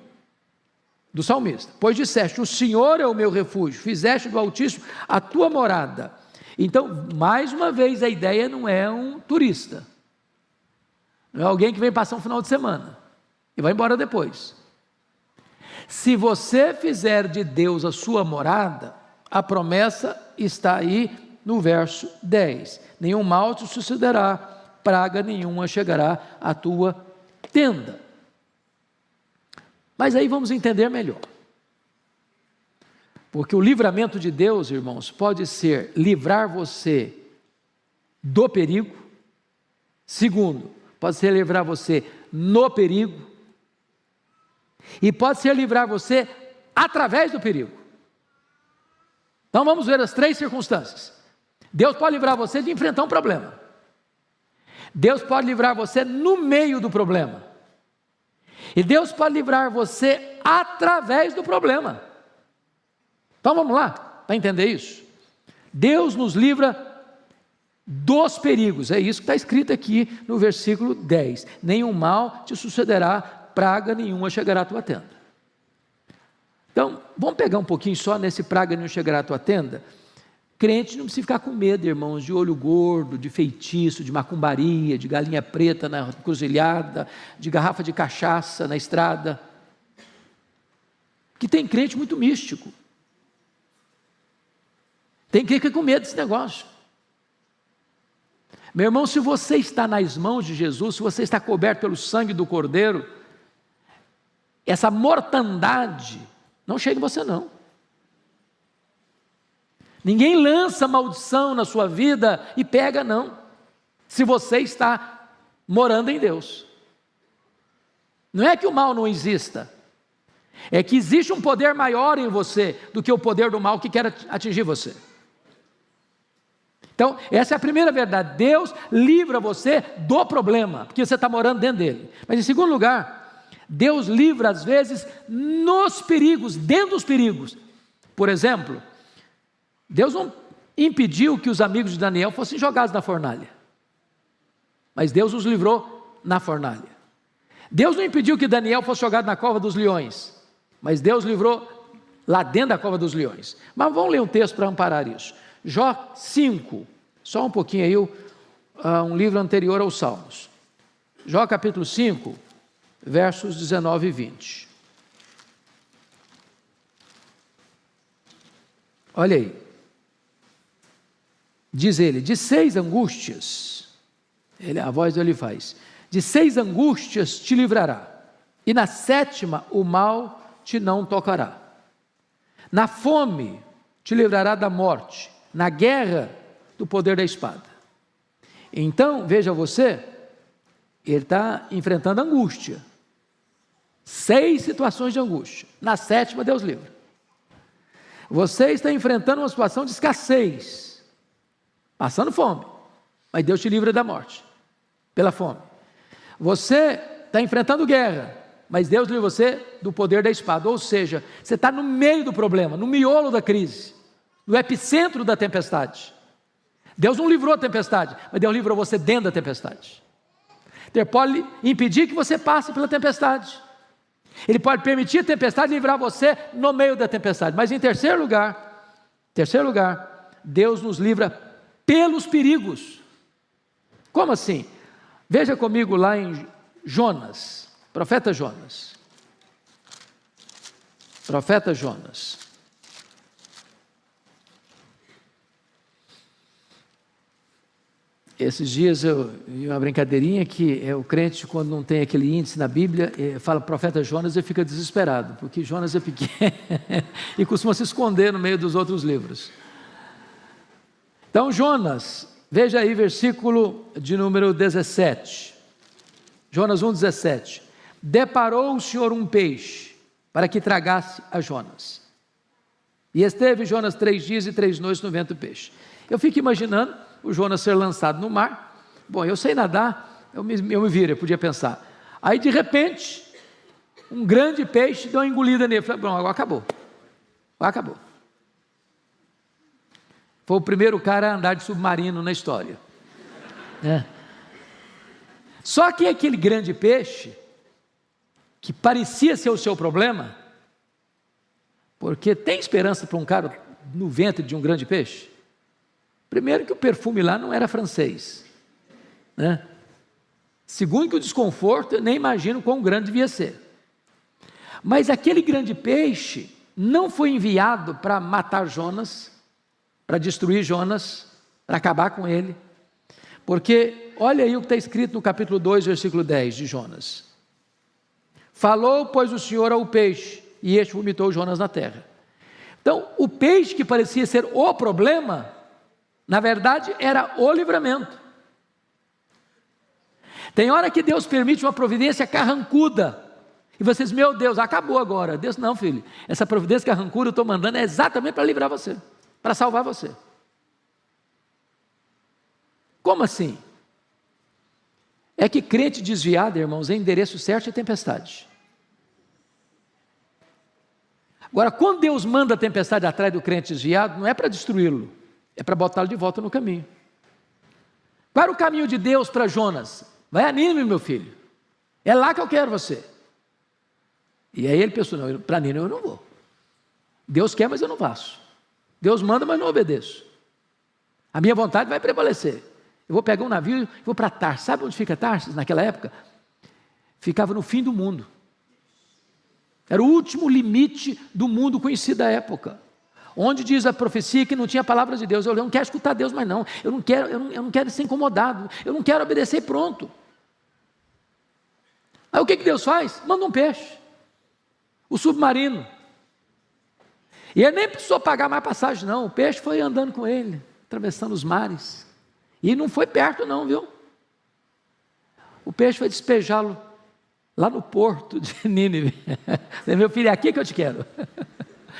do salmista. Pois disseste: o Senhor é o meu refúgio, fizeste do Altíssimo a tua morada. Então, mais uma vez, a ideia não é um turista, não é alguém que vem passar um final de semana e vai embora depois. Se você fizer de Deus a sua morada, a promessa está aí no verso 10: nenhum mal te sucederá, praga nenhuma chegará à tua tenda. Mas aí vamos entender melhor, porque o livramento de Deus, irmãos, pode ser livrar você do perigo. Segundo, pode ser livrar você no perigo, e pode ser livrar você através do perigo. Então vamos ver as três circunstâncias. Deus pode livrar você de enfrentar um problema, Deus pode livrar você no meio do problema, e Deus pode livrar você através do problema. Então vamos lá, para entender isso. Deus nos livra dos perigos, é isso que está escrito aqui no versículo 10: nenhum mal te sucederá, praga nenhuma chegará à tua tenda. Então, vamos pegar um pouquinho só nesse praga nenhuma chegará à tua tenda. Crente não precisa ficar com medo, irmãos, de olho gordo, de feitiço, de macumbaria, de galinha preta na encruzilhada, de garrafa de cachaça na estrada. Que tem crente muito místico, tem que ficar com medo desse negócio. Meu irmão, se você está nas mãos de Jesus, se você está coberto pelo sangue do Cordeiro, essa mortandade não chega em você não. Ninguém lança maldição na sua vida e pega não, se você está morando em Deus. Não é que o mal não exista, é que existe um poder maior em você do que o poder do mal que quer atingir você. Então, essa é a primeira verdade. Deus livra você do problema, porque você está morando dentro dele. Mas em segundo lugar, Deus livra às vezes nos perigos, dentro dos perigos. Por exemplo, Deus não impediu que os amigos de Daniel fossem jogados na fornalha, mas Deus os livrou na fornalha. Deus não impediu que Daniel fosse jogado na cova dos leões, mas Deus livrou lá dentro da cova dos leões. Mas vamos ler um texto para amparar isso. Jó 5, só um pouquinho aí, um livro anterior aos Salmos. Jó capítulo 5, versos 19 e 20. Olha aí. Diz ele, de 6 angústias, a voz dele faz, de 6 angústias te livrará, e na 7ª o mal te não tocará. Na fome te livrará da morte, na guerra do poder da espada. Então, veja você, ele está enfrentando angústia. 6 situações de angústia. Na 7ª, Deus livra. Você está enfrentando uma situação de escassez, passando fome, mas Deus te livra da morte, pela fome. Você está enfrentando guerra, mas Deus livra você do poder da espada. Ou seja, você está no meio do problema, no miolo da crise, no epicentro da tempestade. Deus não livrou a tempestade, mas Deus livrou você dentro da tempestade. Ele pode impedir que você passe pela tempestade. Ele pode permitir a tempestade livrar você no meio da tempestade. Mas em terceiro lugar, Deus nos livra pelos perigos. Como assim? Veja comigo lá em Jonas, profeta Jonas. Profeta Jonas. Esses dias eu vi uma brincadeirinha que o crente, quando não tem aquele índice na Bíblia, fala profeta Jonas e fica desesperado, porque Jonas é pequeno e costuma se esconder no meio dos outros livros. Então Jonas, veja aí versículo de número 17, Jonas 1,17. Deparou o Senhor um peixe para que tragasse a Jonas, e esteve Jonas 3 dias e 3 noites no ventre do peixe. Eu fico imaginando o Jonas ser lançado no mar. Bom, eu sei nadar, eu me viro, eu podia pensar. Aí de repente, um grande peixe deu uma engolida nele. Falei, bom, agora acabou. Foi o primeiro cara a andar de submarino na história. Só que aquele grande peixe, que parecia ser o seu problema, porque tem esperança para um cara no ventre de um grande peixe? Primeiro que o perfume lá não era francês, né? Segundo que o desconforto, eu nem imagino quão grande devia ser. Mas aquele grande peixe não foi enviado para matar Jonas, para destruir Jonas, para acabar com ele. Porque, olha aí o que está escrito no capítulo 2, versículo 10 de Jonas. Falou, pois, o Senhor ao peixe, e este vomitou Jonas na terra. Então, o peixe que parecia ser o problema, na verdade, era o livramento. Tem hora que Deus permite uma providência carrancuda, e vocês, meu Deus, acabou agora. Deus, não, filho, essa providência carrancuda eu estou mandando é exatamente para livrar você, para salvar você. Como assim? É que crente desviado, irmãos, é endereço certo de tempestade. Agora, quando Deus manda a tempestade atrás do crente desviado, não é para destruí-lo, é para botá-lo de volta no caminho. Qual era o caminho de Deus para Jonas? Vai a Nínive, meu filho, é lá que eu quero você. E aí ele pensou, não, para Nínive eu não vou. Deus quer, mas eu não faço. Deus manda, mas não obedeço. A minha vontade vai prevalecer. Eu vou pegar um navio e vou para Tarsis. Sabe onde fica Tarsis naquela época? Ficava no fim do mundo. Era o último limite do mundo conhecido da época. Onde diz a profecia que não tinha palavra de Deus. Eu não quero escutar Deus, mas não. Eu não quero ser incomodado. Eu não quero obedecer, pronto. Aí o que Deus faz? Manda um peixe. O submarino. E ele nem precisou pagar mais passagem, não. O peixe foi andando com ele, atravessando os mares. E não foi perto não, viu? O peixe foi despejá-lo lá no porto de Nínive. Meu filho, é aqui que eu te quero.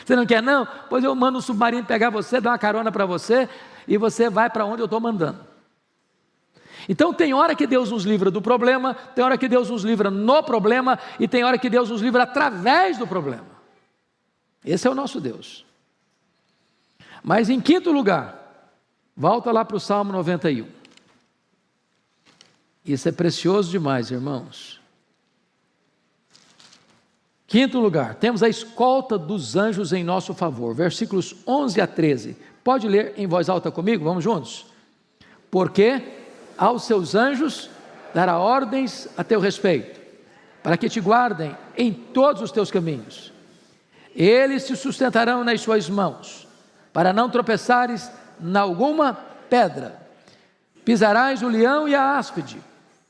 Você não quer não? Pois eu mando um submarino pegar você, dar uma carona para você, e você vai para onde eu estou mandando. Então tem hora que Deus nos livra do problema, tem hora que Deus nos livra no problema, e tem hora que Deus nos livra através do problema. Esse é o nosso Deus. Mas em quinto lugar, volta lá para o Salmo 91. Isso é precioso demais, irmãos. Quinto lugar, temos a escolta dos anjos em nosso favor, versículos 11 a 13. Pode ler em voz alta comigo? Vamos juntos? Porque aos seus anjos dará ordens a teu respeito, para que te guardem em todos os teus caminhos. Eles te sustentarão nas suas mãos, para não tropeçares em alguma pedra. Pisarás o leão e a áspide,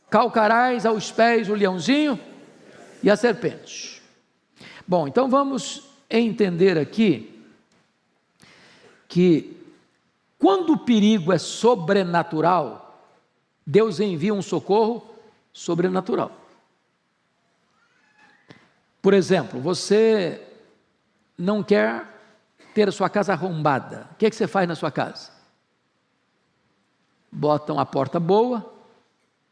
calcarás aos pés o leãozinho e a serpente. Bom, então vamos entender aqui que quando o perigo é sobrenatural, Deus envia um socorro sobrenatural. Por exemplo, você não quer ter a sua casa arrombada. O que é que você faz na sua casa? Bota uma porta boa,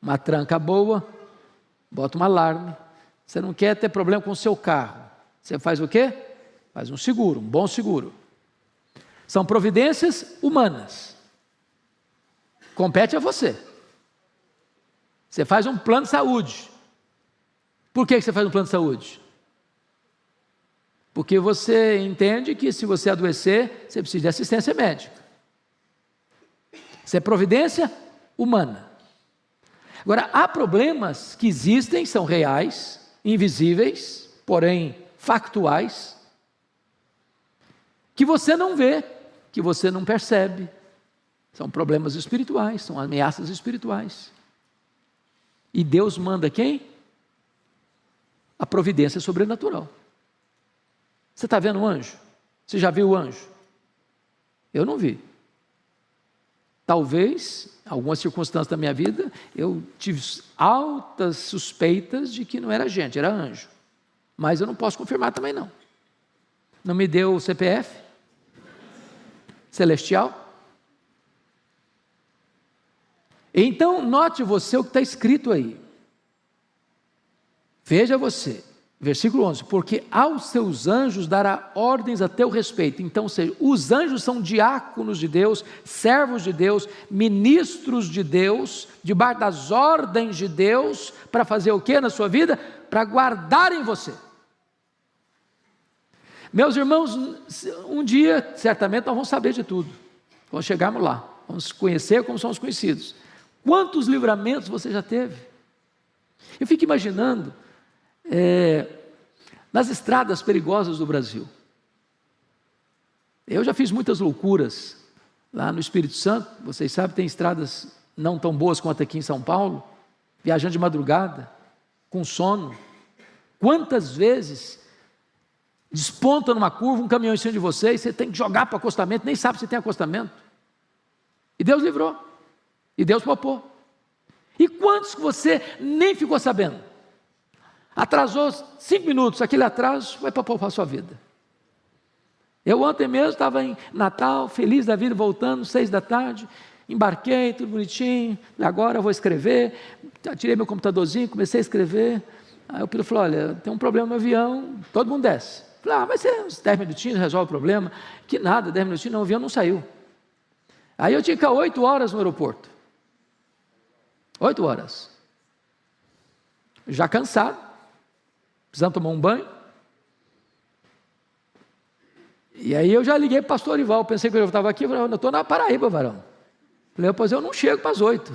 uma tranca boa, bota um alarme. Você não quer ter problema com o seu carro. Você faz o quê? Faz um seguro, um bom seguro. São providências humanas. Compete a você. Você faz um plano de saúde. Por que você faz um plano de saúde? Porque você entende que se você adoecer, você precisa de assistência médica. Isso é providência humana. Agora, há problemas que existem, são reais, invisíveis, porém factuais, que você não vê, que você não percebe. São problemas espirituais, são ameaças espirituais. E Deus manda quem? A providência sobrenatural. Você está vendo um anjo? Você já viu o anjo? Eu não vi. Talvez, em algumas circunstâncias da minha vida, eu tive altas suspeitas de que não era gente, era anjo. Mas eu não posso confirmar também não. Não me deu o CPF celestial. Então, note você o que está escrito aí. Veja você, versículo 11, porque aos seus anjos dará ordens a teu respeito. Então, ou seja, os anjos são diáconos de Deus, servos de Deus, ministros de Deus, debaixo das ordens de Deus, para fazer o que na sua vida? Para guardarem você. Meus irmãos, um dia, certamente, nós vamos saber de tudo. Quando chegarmos lá, vamos conhecer como somos conhecidos. Quantos livramentos você já teve? Eu fico imaginando, nas estradas perigosas do Brasil. Eu já fiz muitas loucuras lá no Espírito Santo, vocês sabem, tem estradas não tão boas quanto aqui em São Paulo, viajando de madrugada, com sono. Quantas vezes desponta numa curva um caminhão em cima de você e você tem que jogar para o acostamento, nem sabe se tem acostamento. E Deus livrou, e Deus poupou. E quantos que você nem ficou sabendo? Atrasou 5 minutos, aquele atraso vai para poupar a sua vida. Eu ontem mesmo estava em Natal, feliz da vida, voltando, 6 da tarde, embarquei, tudo bonitinho, agora eu vou escrever, tirei meu computadorzinho, comecei a escrever, aí o piloto falou, olha, tem um problema no avião, todo mundo desce. Falei, vai ser uns 10 minutinhos, resolve o problema, que nada, 10 minutinhos, não, o avião não saiu. Aí eu tinha que ficar 8 horas no aeroporto, 8 horas, já cansado, precisando tomar um banho. E aí eu já liguei para o pastor Orival, pensei que eu estava aqui, eu falei, eu estou na Paraíba, varão. Falei, pois eu não chego para as 8.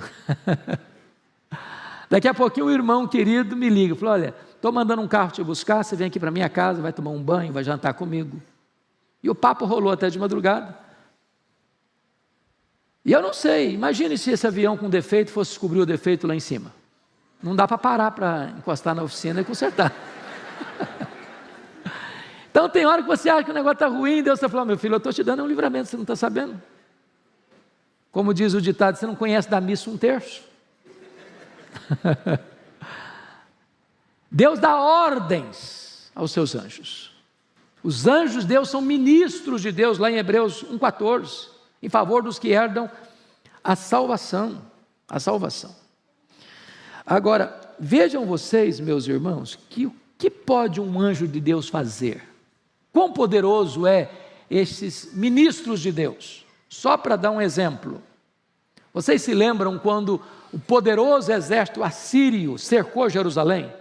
Daqui a pouquinho um irmão querido me liga, falou, olha, estou mandando um carro te buscar, você vem aqui para minha casa, vai tomar um banho, vai jantar comigo. E o papo rolou até de madrugada. E eu não sei, imagine se esse avião com defeito fosse descobrir o defeito lá em cima. Não dá para parar para encostar na oficina e consertar. Então tem hora que você acha que o negócio está ruim, Deus está falando, meu filho, eu estou te dando um livramento, você não está sabendo. Como diz o ditado, você não conhece da missa 1/3. Deus dá ordens aos seus anjos. Os anjos de Deus são ministros de Deus, lá em Hebreus 1,14, em favor dos que herdam a salvação. A salvação. Agora, vejam vocês, meus irmãos, que o que pode um anjo de Deus fazer? Quão poderoso é esses ministros de Deus? Só para dar um exemplo. Vocês se lembram quando o poderoso exército assírio cercou Jerusalém?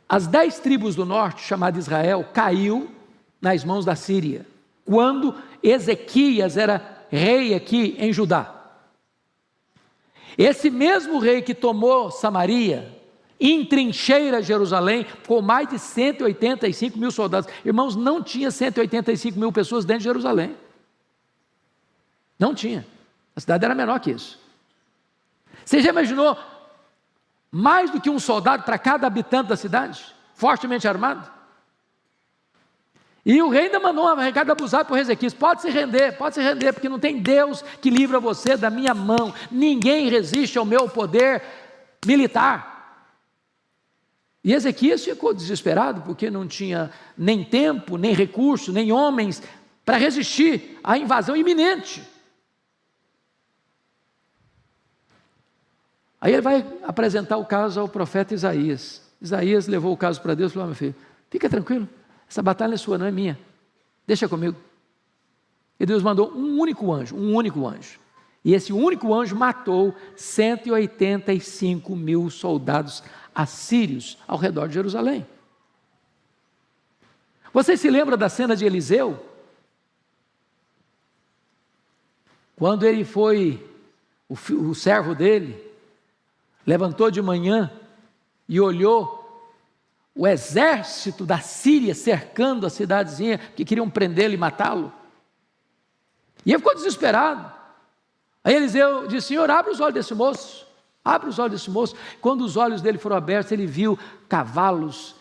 As 10 tribos do norte, chamada Israel, caiu nas mãos da Síria, quando Ezequias era rei aqui em Judá. Esse mesmo rei que tomou Samaria, entrincheira Jerusalém, com mais de 185 mil soldados. Irmãos, não tinha 185 mil pessoas dentro de Jerusalém. Não tinha. A cidade era menor que isso. Você já imaginou mais do que um soldado para cada habitante da cidade? Fortemente armado? E o rei ainda mandou um recado abusado para o Ezequias: pode se render, porque não tem Deus que livra você da minha mão. Ninguém resiste ao meu poder militar. E Ezequias ficou desesperado, porque não tinha nem tempo, nem recurso, nem homens para resistir à invasão iminente. Aí ele vai apresentar o caso ao profeta Isaías. Isaías levou o caso para Deus e falou: meu filho, fica tranquilo, essa batalha é sua, não é minha, deixa comigo. E Deus mandou um único anjo, e esse único anjo matou 185 mil soldados assírios ao redor de Jerusalém. Você se lembra da cena de Eliseu? Quando ele foi, o servo dele, levantou de manhã e olhou o exército da Síria cercando a cidadezinha, que queriam prendê-lo e matá-lo. E ele ficou desesperado. Aí Eliseu disse: Senhor, abre os olhos desse moço. Abre os olhos desse moço. Quando os olhos dele foram abertos, ele viu cavalos,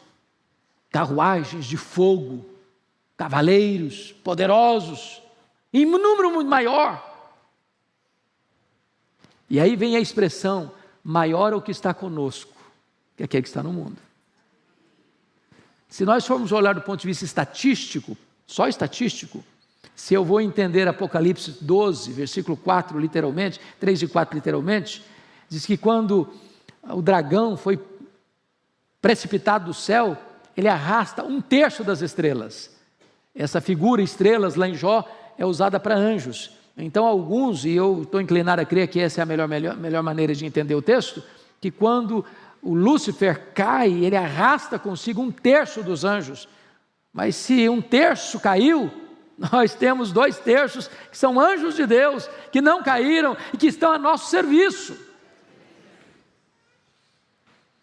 carruagens de fogo, cavaleiros poderosos, em um número muito maior. E aí vem a expressão: maior é o que está conosco, que aquele que está no mundo. Se nós formos olhar do ponto de vista estatístico, só estatístico, se eu vou entender Apocalipse 12, versículo 4, literalmente, 3 e 4 literalmente, diz que quando o dragão foi precipitado do céu, ele arrasta 1/3 das estrelas. Essa figura, estrelas, lá em Jó, é usada para anjos. Então alguns, e eu estou inclinado a crer que essa é a melhor maneira de entender o texto, que quando o Lúcifer cai, ele arrasta consigo 1/3 dos anjos. Mas se 1/3 caiu, nós temos 2/3 que são anjos de Deus, que não caíram e que estão a nosso serviço.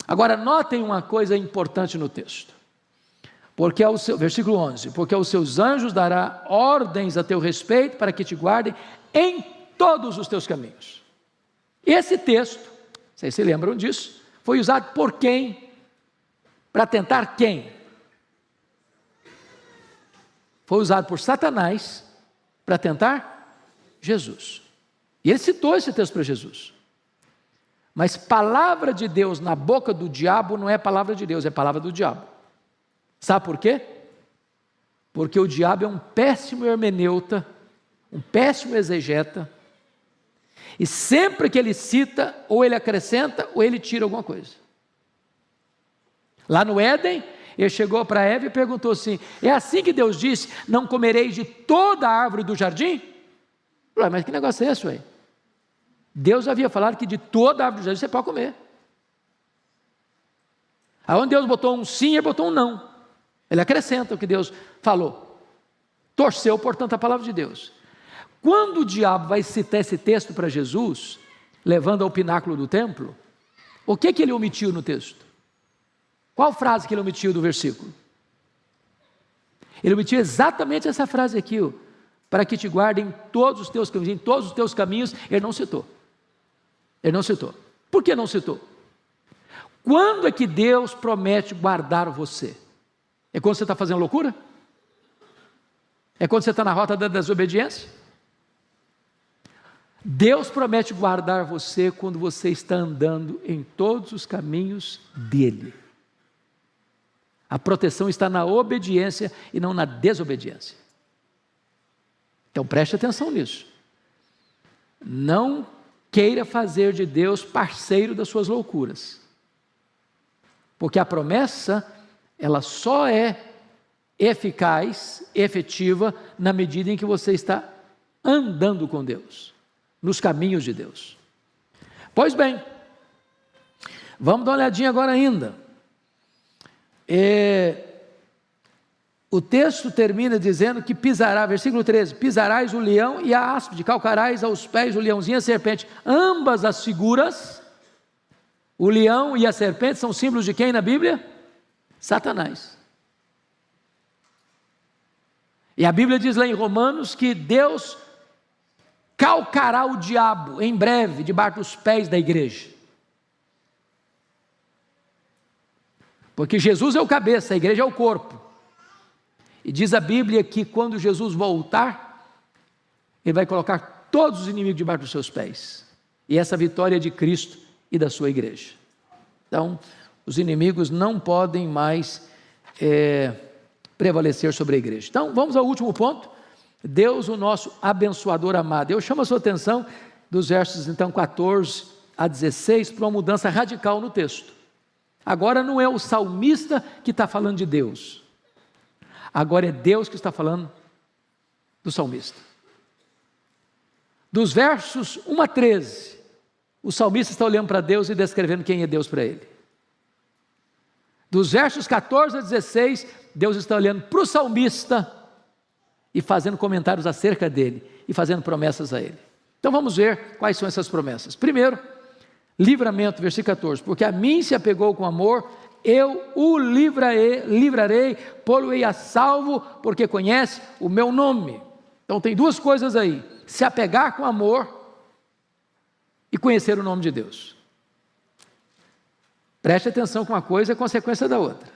Agora notem uma coisa importante no texto, porque versículo 11, porque aos seus anjos dará ordens a teu respeito, para que te guardem em todos os teus caminhos. Esse texto, vocês se lembram disso, foi usado por quem? Para tentar quem? Foi usado por Satanás para tentar Jesus. E ele citou esse texto para Jesus. Mas palavra de Deus na boca do diabo não é palavra de Deus, é palavra do diabo. Sabe por quê? Porque o diabo é um péssimo hermeneuta, um péssimo exegeta, e sempre que ele cita, ou ele acrescenta, ou ele tira alguma coisa. Lá no Éden, ele chegou para Eva e perguntou assim: é assim que Deus disse, não comereis de toda a árvore do jardim? Ué, mas que negócio é esse aí? Deus havia falado que de toda a árvore do jardim você pode comer. Aonde Deus botou um sim, ele botou um não. Ele acrescenta o que Deus falou. Torceu, portanto, a palavra de Deus. Quando o diabo vai citar esse texto para Jesus, levando ao pináculo do templo, o que ele omitiu no texto? Qual frase que ele omitiu do versículo? Ele omitiu exatamente essa frase aqui: para que te guardem em todos os teus caminhos. Em todos os teus caminhos, ele não citou. Ele não citou. Por que não citou? Quando é que Deus promete guardar você? É quando você está fazendo loucura? É quando você está na rota da desobediência? Deus promete guardar você quando você está andando em todos os caminhos dEle. A proteção está na obediência e não na desobediência. Então preste atenção nisso. Não queira fazer de Deus parceiro das suas loucuras. Porque a promessa, ela só é eficaz, efetiva, na medida em que você está andando com Deus, nos caminhos de Deus. Pois bem, vamos dar uma olhadinha agora ainda. O texto termina dizendo que pisará, versículo 13, pisarás o leão e a áspide, calcarás aos pés o leãozinho e a serpente, ambas as figuras, o leão e a serpente são símbolos de quem na Bíblia? Satanás. E a Bíblia diz lá em Romanos que Deus calcará o diabo em breve debaixo dos pés da igreja. Porque Jesus é o cabeça, a igreja é o corpo. E diz a Bíblia que quando Jesus voltar, Ele vai colocar todos os inimigos debaixo dos seus pés. E essa vitória é de Cristo e da sua igreja. Então, os inimigos não podem mais prevalecer sobre a igreja. Então, vamos ao último ponto. Deus, o nosso abençoador amado. Eu chamo a sua atenção dos versos, então, 14 a 16, para uma mudança radical no texto. Agora não é o salmista que está falando de Deus. Agora é Deus que está falando do salmista. Dos versos 1 a 13, o salmista está olhando para Deus e descrevendo quem é Deus para ele. Dos versos 14 a 16, Deus está olhando para o salmista e fazendo comentários acerca dele e fazendo promessas a ele. Então vamos ver quais são essas promessas. Primeiro, livramento, versículo 14, porque a mim se apegou com amor, eu o livrarei, pô-lo-ei a salvo, porque conhece o meu nome. Então tem duas coisas aí, se apegar com amor e conhecer o nome de Deus. Preste atenção que uma coisa é consequência da outra.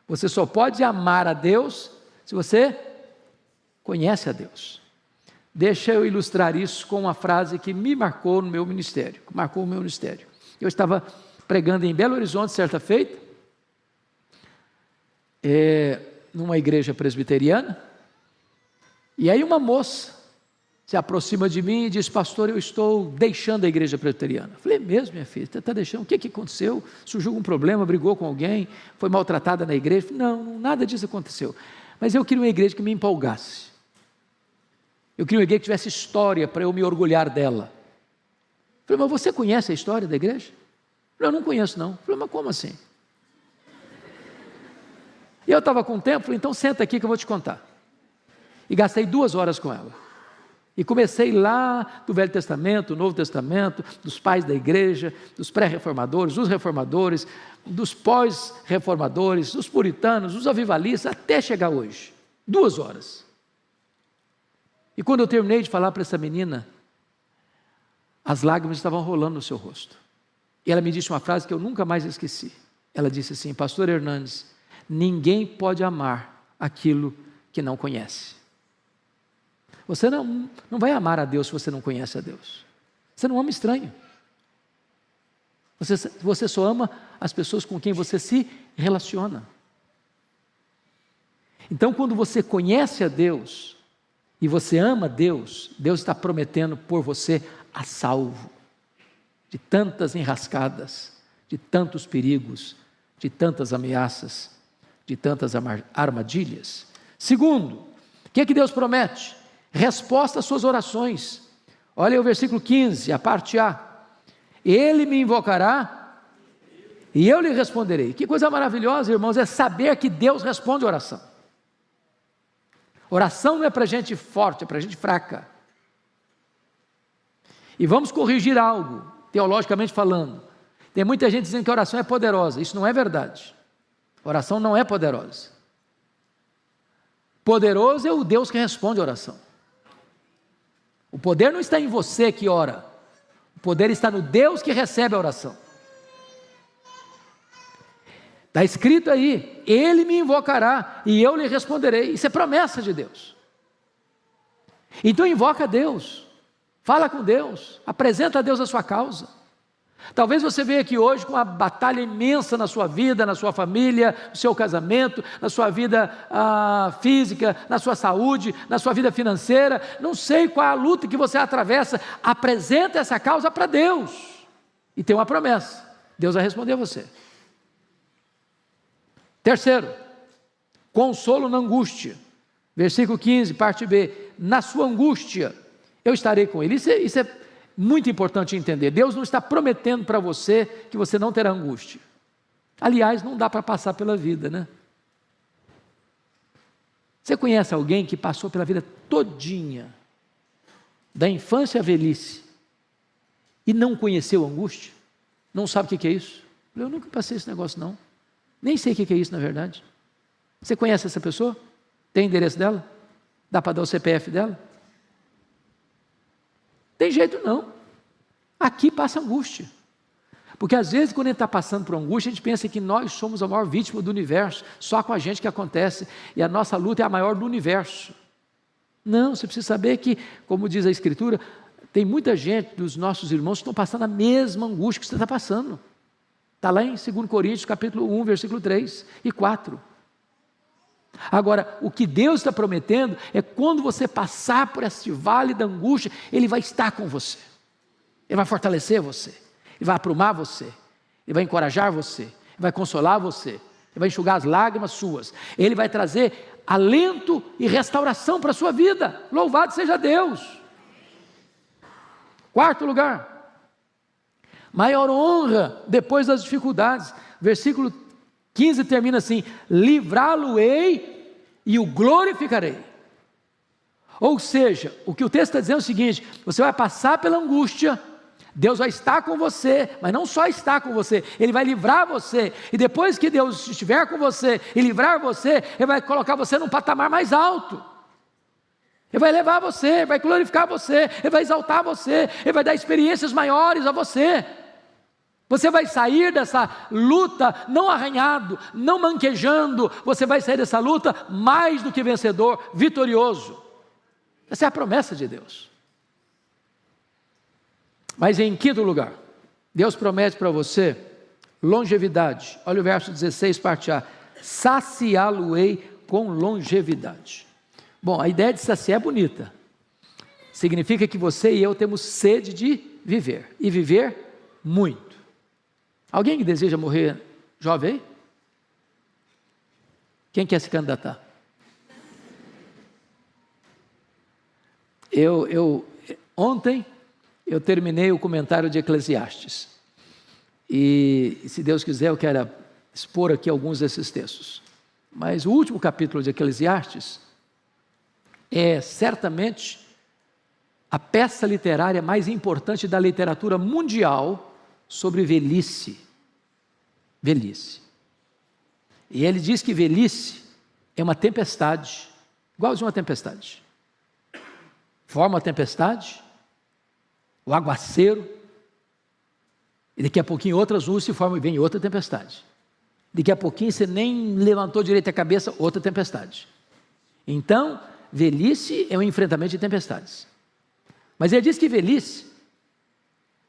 Você só pode amar a Deus se você conhece a Deus. Deixa eu ilustrar isso com uma frase que me marcou no meu ministério, que marcou o meu ministério. Eu estava pregando em Belo Horizonte certa feita, numa igreja presbiteriana, e aí uma moça se aproxima de mim e diz: pastor, eu estou deixando a igreja presbiteriana. Eu falei: mesmo, minha filha, você está deixando? O que aconteceu? Surgiu algum problema, brigou com alguém, foi maltratada na igreja? Eu falei: não, nada disso aconteceu, mas eu queria uma igreja que me empolgasse, eu queria uma igreja que tivesse história para eu me orgulhar dela. Eu falei: mas você conhece a história da igreja? Eu não conheço não. Eu falei: mas como assim? E eu estava com tempo, falei: então senta aqui que eu vou te contar. E gastei 2 horas com ela. E comecei lá do Velho Testamento, Novo Testamento, dos pais da igreja, dos pré-reformadores, dos reformadores, dos pós-reformadores, dos puritanos, dos avivalistas, até chegar hoje. 2 horas. E quando eu terminei de falar para essa menina, as lágrimas estavam rolando no seu rosto. E ela me disse uma frase que eu nunca mais esqueci. Ela disse assim: pastor Hernandes, ninguém pode amar aquilo que não conhece. Você não vai amar a Deus se você não conhece a Deus. Você não ama estranho. Você só ama as pessoas com quem você se relaciona. Então, quando você conhece a Deus e você ama a Deus, Deus está prometendo por você a salvo de tantas enrascadas, de tantos perigos, de tantas ameaças, de tantas armadilhas. Segundo, o que é que Deus promete? Resposta às suas orações. Olha aí o versículo 15, a parte A. Ele me invocará e eu lhe responderei. Que coisa maravilhosa, irmãos, é saber que Deus responde a oração. Oração não é para gente forte, é para gente fraca. E vamos corrigir algo, teologicamente falando. Tem muita gente dizendo que a oração é poderosa. Isso não é verdade. A oração não é poderosa. Poderoso é o Deus que responde a oração. O poder não está em você que ora. O poder está no Deus que recebe a oração. Está escrito aí: Ele me invocará e eu lhe responderei. Isso é promessa de Deus. Então invoca a Deus. Fala com Deus, apresenta a Deus a sua causa. Talvez você veja aqui hoje com uma batalha imensa na sua vida, na sua família, no seu casamento, na sua vida física, na sua saúde, na sua vida financeira. Não sei qual é a luta que você atravessa. Apresenta essa causa para Deus. E tem uma promessa: Deus vai responder a você. Terceiro, consolo na angústia. Versículo 15, parte B. Na sua angústia, eu estarei com ele. Isso é muito importante entender. Deus não está prometendo para você que você não terá angústia. Aliás, não dá para passar pela vida, né? Você conhece alguém que passou pela vida todinha, da infância à velhice, e não conheceu angústia? Não sabe o que é isso? Eu nunca passei esse negócio não. Nem sei o que é isso na verdade. Você conhece essa pessoa? Tem endereço dela? Dá para dar o CPF dela? Tem jeito não. Aqui passa angústia. Porque às vezes quando a gente está passando por angústia, a gente pensa que nós somos a maior vítima do universo, só com a gente que acontece, e a nossa luta é a maior do universo. Não, você precisa saber que, como diz a Escritura, tem muita gente dos nossos irmãos que estão passando a mesma angústia que você está passando. Está lá em 2 Coríntios, capítulo 1, versículo 3 e 4. Agora, o que Deus está prometendo é quando você passar por esse vale da angústia, Ele vai estar com você. Ele vai fortalecer você. Ele vai aprumar você. Ele vai encorajar você. Ele vai consolar você. Ele vai enxugar as lágrimas suas. Ele vai trazer alento e restauração para a sua vida. Louvado seja Deus. Quarto lugar, maior honra depois das dificuldades. Versículo 15 termina assim: livrá-lo-ei e o glorificarei. Ou seja, o que o texto está dizendo é o seguinte: você vai passar pela angústia, Deus vai estar com você, mas não só estar com você, Ele vai livrar você, e depois que Deus estiver com você e livrar você, Ele vai colocar você num patamar mais alto. Ele vai levar você, Ele vai glorificar você, Ele vai exaltar você, Ele vai dar experiências maiores a você. Você vai sair dessa luta não arranhado, não manquejando, você vai sair dessa luta mais do que vencedor, vitorioso. Essa é a promessa de Deus. Mas em quinto lugar, Deus promete para você longevidade. Olha o verso 16, parte A: saciá-lo-ei com longevidade. Bom, a ideia de saciar é bonita. Significa que você e eu temos sede de viver, e viver muito. Alguém que deseja morrer jovem? Quem quer se candidatar? Ontem eu terminei o comentário de Eclesiastes. E se Deus quiser eu quero expor aqui alguns desses textos. Mas o último capítulo de Eclesiastes é certamente a peça literária mais importante da literatura mundial sobre velhice. Velhice. E ele diz que velhice é uma tempestade, igualzinho uma tempestade. Forma a tempestade, o aguaceiro, e daqui a pouquinho outras nuvens se formam e vem outra tempestade. Daqui a pouquinho você nem levantou direito a cabeça, outra tempestade. Então, velhice é um enfrentamento de tempestades. Mas ele diz que velhice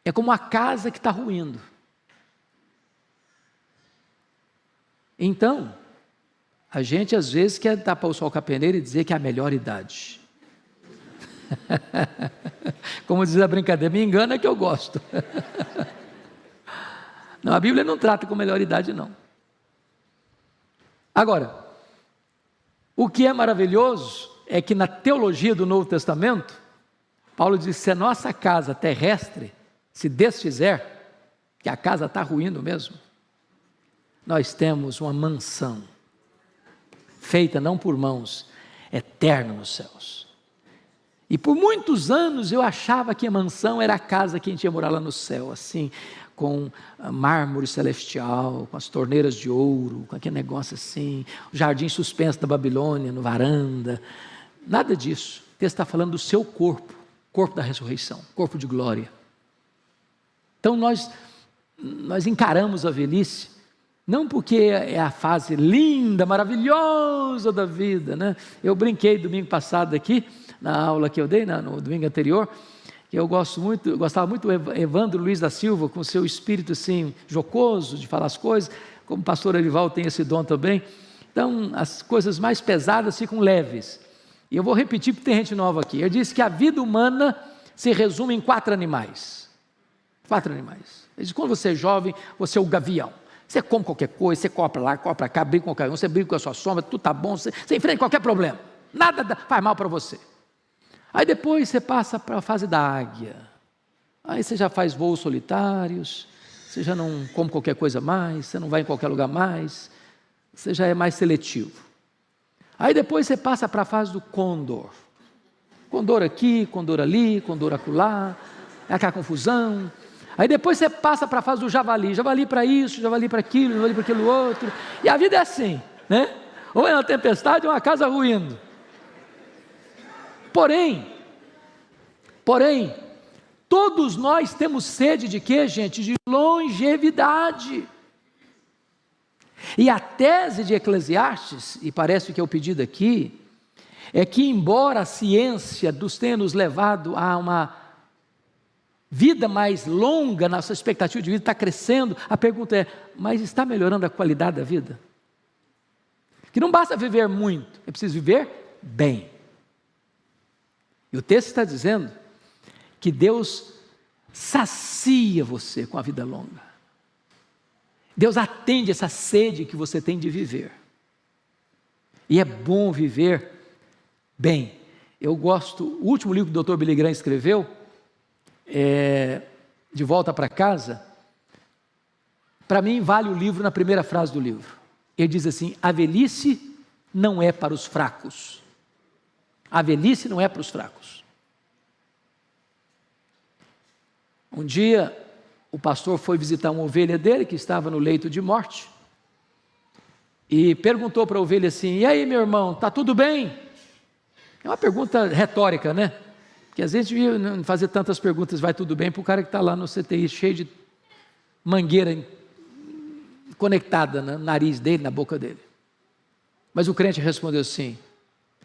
é como uma casa que está ruindo. Então, a gente às vezes quer tapar o sol com a peneira e dizer que é a melhor idade. Como diz a brincadeira, me engana que eu gosto. Não, a Bíblia não trata com melhor idade não. Agora, o que é maravilhoso é que na teologia do Novo Testamento, Paulo diz: se a nossa casa terrestre se desfizer, que a casa está ruindo mesmo, nós temos uma mansão, feita não por mãos, eterna nos céus. E por muitos anos eu achava que a mansão era a casa que a gente ia morar lá no céu, assim, com mármore celestial, com as torneiras de ouro, com aquele negócio assim, o jardim suspenso da Babilônia, no varanda. Nada disso. O texto está falando do seu corpo, corpo da ressurreição, corpo de glória. Então nós encaramos a velhice, não porque é a fase linda, maravilhosa da vida, né? Eu brinquei domingo passado aqui, na aula que eu dei, no domingo anterior, que eu gostava muito do Evandro Luiz da Silva, com seu espírito assim, jocoso, de falar as coisas, como o pastor Arival tem esse dom também. Então, as coisas mais pesadas ficam leves. E eu vou repetir porque tem gente nova aqui. Ele disse que a vida humana se resume em 4 animais. 4 animais. Ele diz, quando você é jovem, você é o gavião. Você come qualquer coisa, você compra lá, compra cá, briga com qualquer um, você briga com a sua sombra, tudo está bom, você enfrenta qualquer problema. Nada faz mal para você. Aí depois você passa para a fase da águia. Aí você já faz voos solitários, você já não come qualquer coisa mais, você não vai em qualquer lugar mais, você já é mais seletivo. Aí depois você passa para a fase do condor. Condor aqui, condor ali, condor acolá, é aquela confusão. Aí depois você passa para a fase do javali. Javali para isso, javali para aquilo, javali para aquilo outro. E a vida é assim, né? Ou é uma tempestade ou uma casa ruindo. Porém, todos nós temos sede de quê, gente? De longevidade. E a tese de Eclesiastes, e parece que é o pedido aqui, é que embora a ciência nos tenha nos levado a uma vida mais longa, nossa expectativa de vida está crescendo, a pergunta é, mas está melhorando a qualidade da vida? Que não basta viver muito, é preciso viver bem. E o texto está dizendo que Deus sacia você com a vida longa. Deus atende essa sede que você tem de viver. E é bom viver bem. Eu gosto, o último livro que o Dr. Billy Graham escreveu, De Volta para Casa, para mim vale o livro na primeira frase do livro. Ele diz assim, a velhice não é para os fracos. A velhice não é para os fracos. Um dia, o pastor foi visitar uma ovelha dele, que estava no leito de morte, e perguntou para a ovelha assim, e aí meu irmão, está tudo bem? É uma pergunta retórica, né? Porque às vezes devia não fazer tantas perguntas, vai tudo bem, para o cara que está lá no CTI, cheio de mangueira conectada no nariz dele, na boca dele. Mas o crente respondeu assim,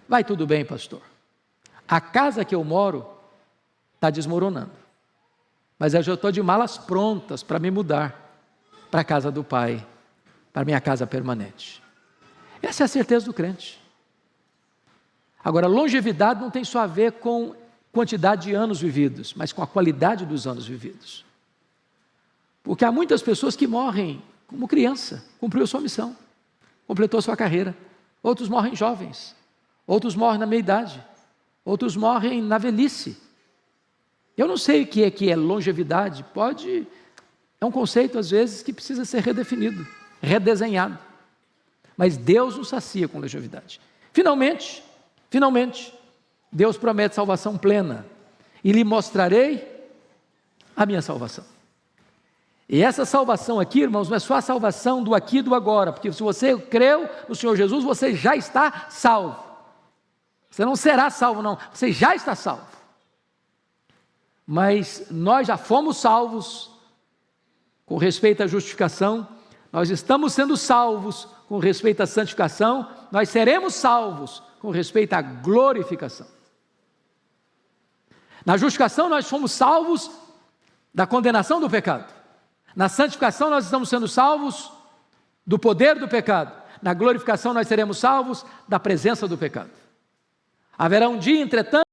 vai tudo bem, pastor. A casa que eu moro está desmoronando. Mas eu já estou de malas prontas para me mudar para a casa do Pai, para minha casa permanente. Essa é a certeza do crente. Agora, longevidade não tem só a ver com quantidade de anos vividos, mas com a qualidade dos anos vividos. Porque há muitas pessoas que morrem como criança, cumpriu sua missão, completou sua carreira. Outros morrem jovens, outros morrem na meia-idade, outros morrem na velhice. Eu não sei o que é longevidade, é um conceito às vezes que precisa ser redefinido, redesenhado. Mas Deus nos sacia com longevidade. Finalmente, Deus promete salvação plena, e lhe mostrarei a minha salvação. E essa salvação aqui, irmãos, não é só a salvação do aqui e do agora, porque se você creu no Senhor Jesus, você já está salvo. Você não será salvo não, você já está salvo. Mas nós já fomos salvos com respeito à justificação, nós estamos sendo salvos com respeito à santificação, nós seremos salvos com respeito à glorificação. Na justificação nós fomos salvos da condenação do pecado. Na santificação nós estamos sendo salvos do poder do pecado. Na glorificação nós seremos salvos da presença do pecado. Haverá um dia, entretanto,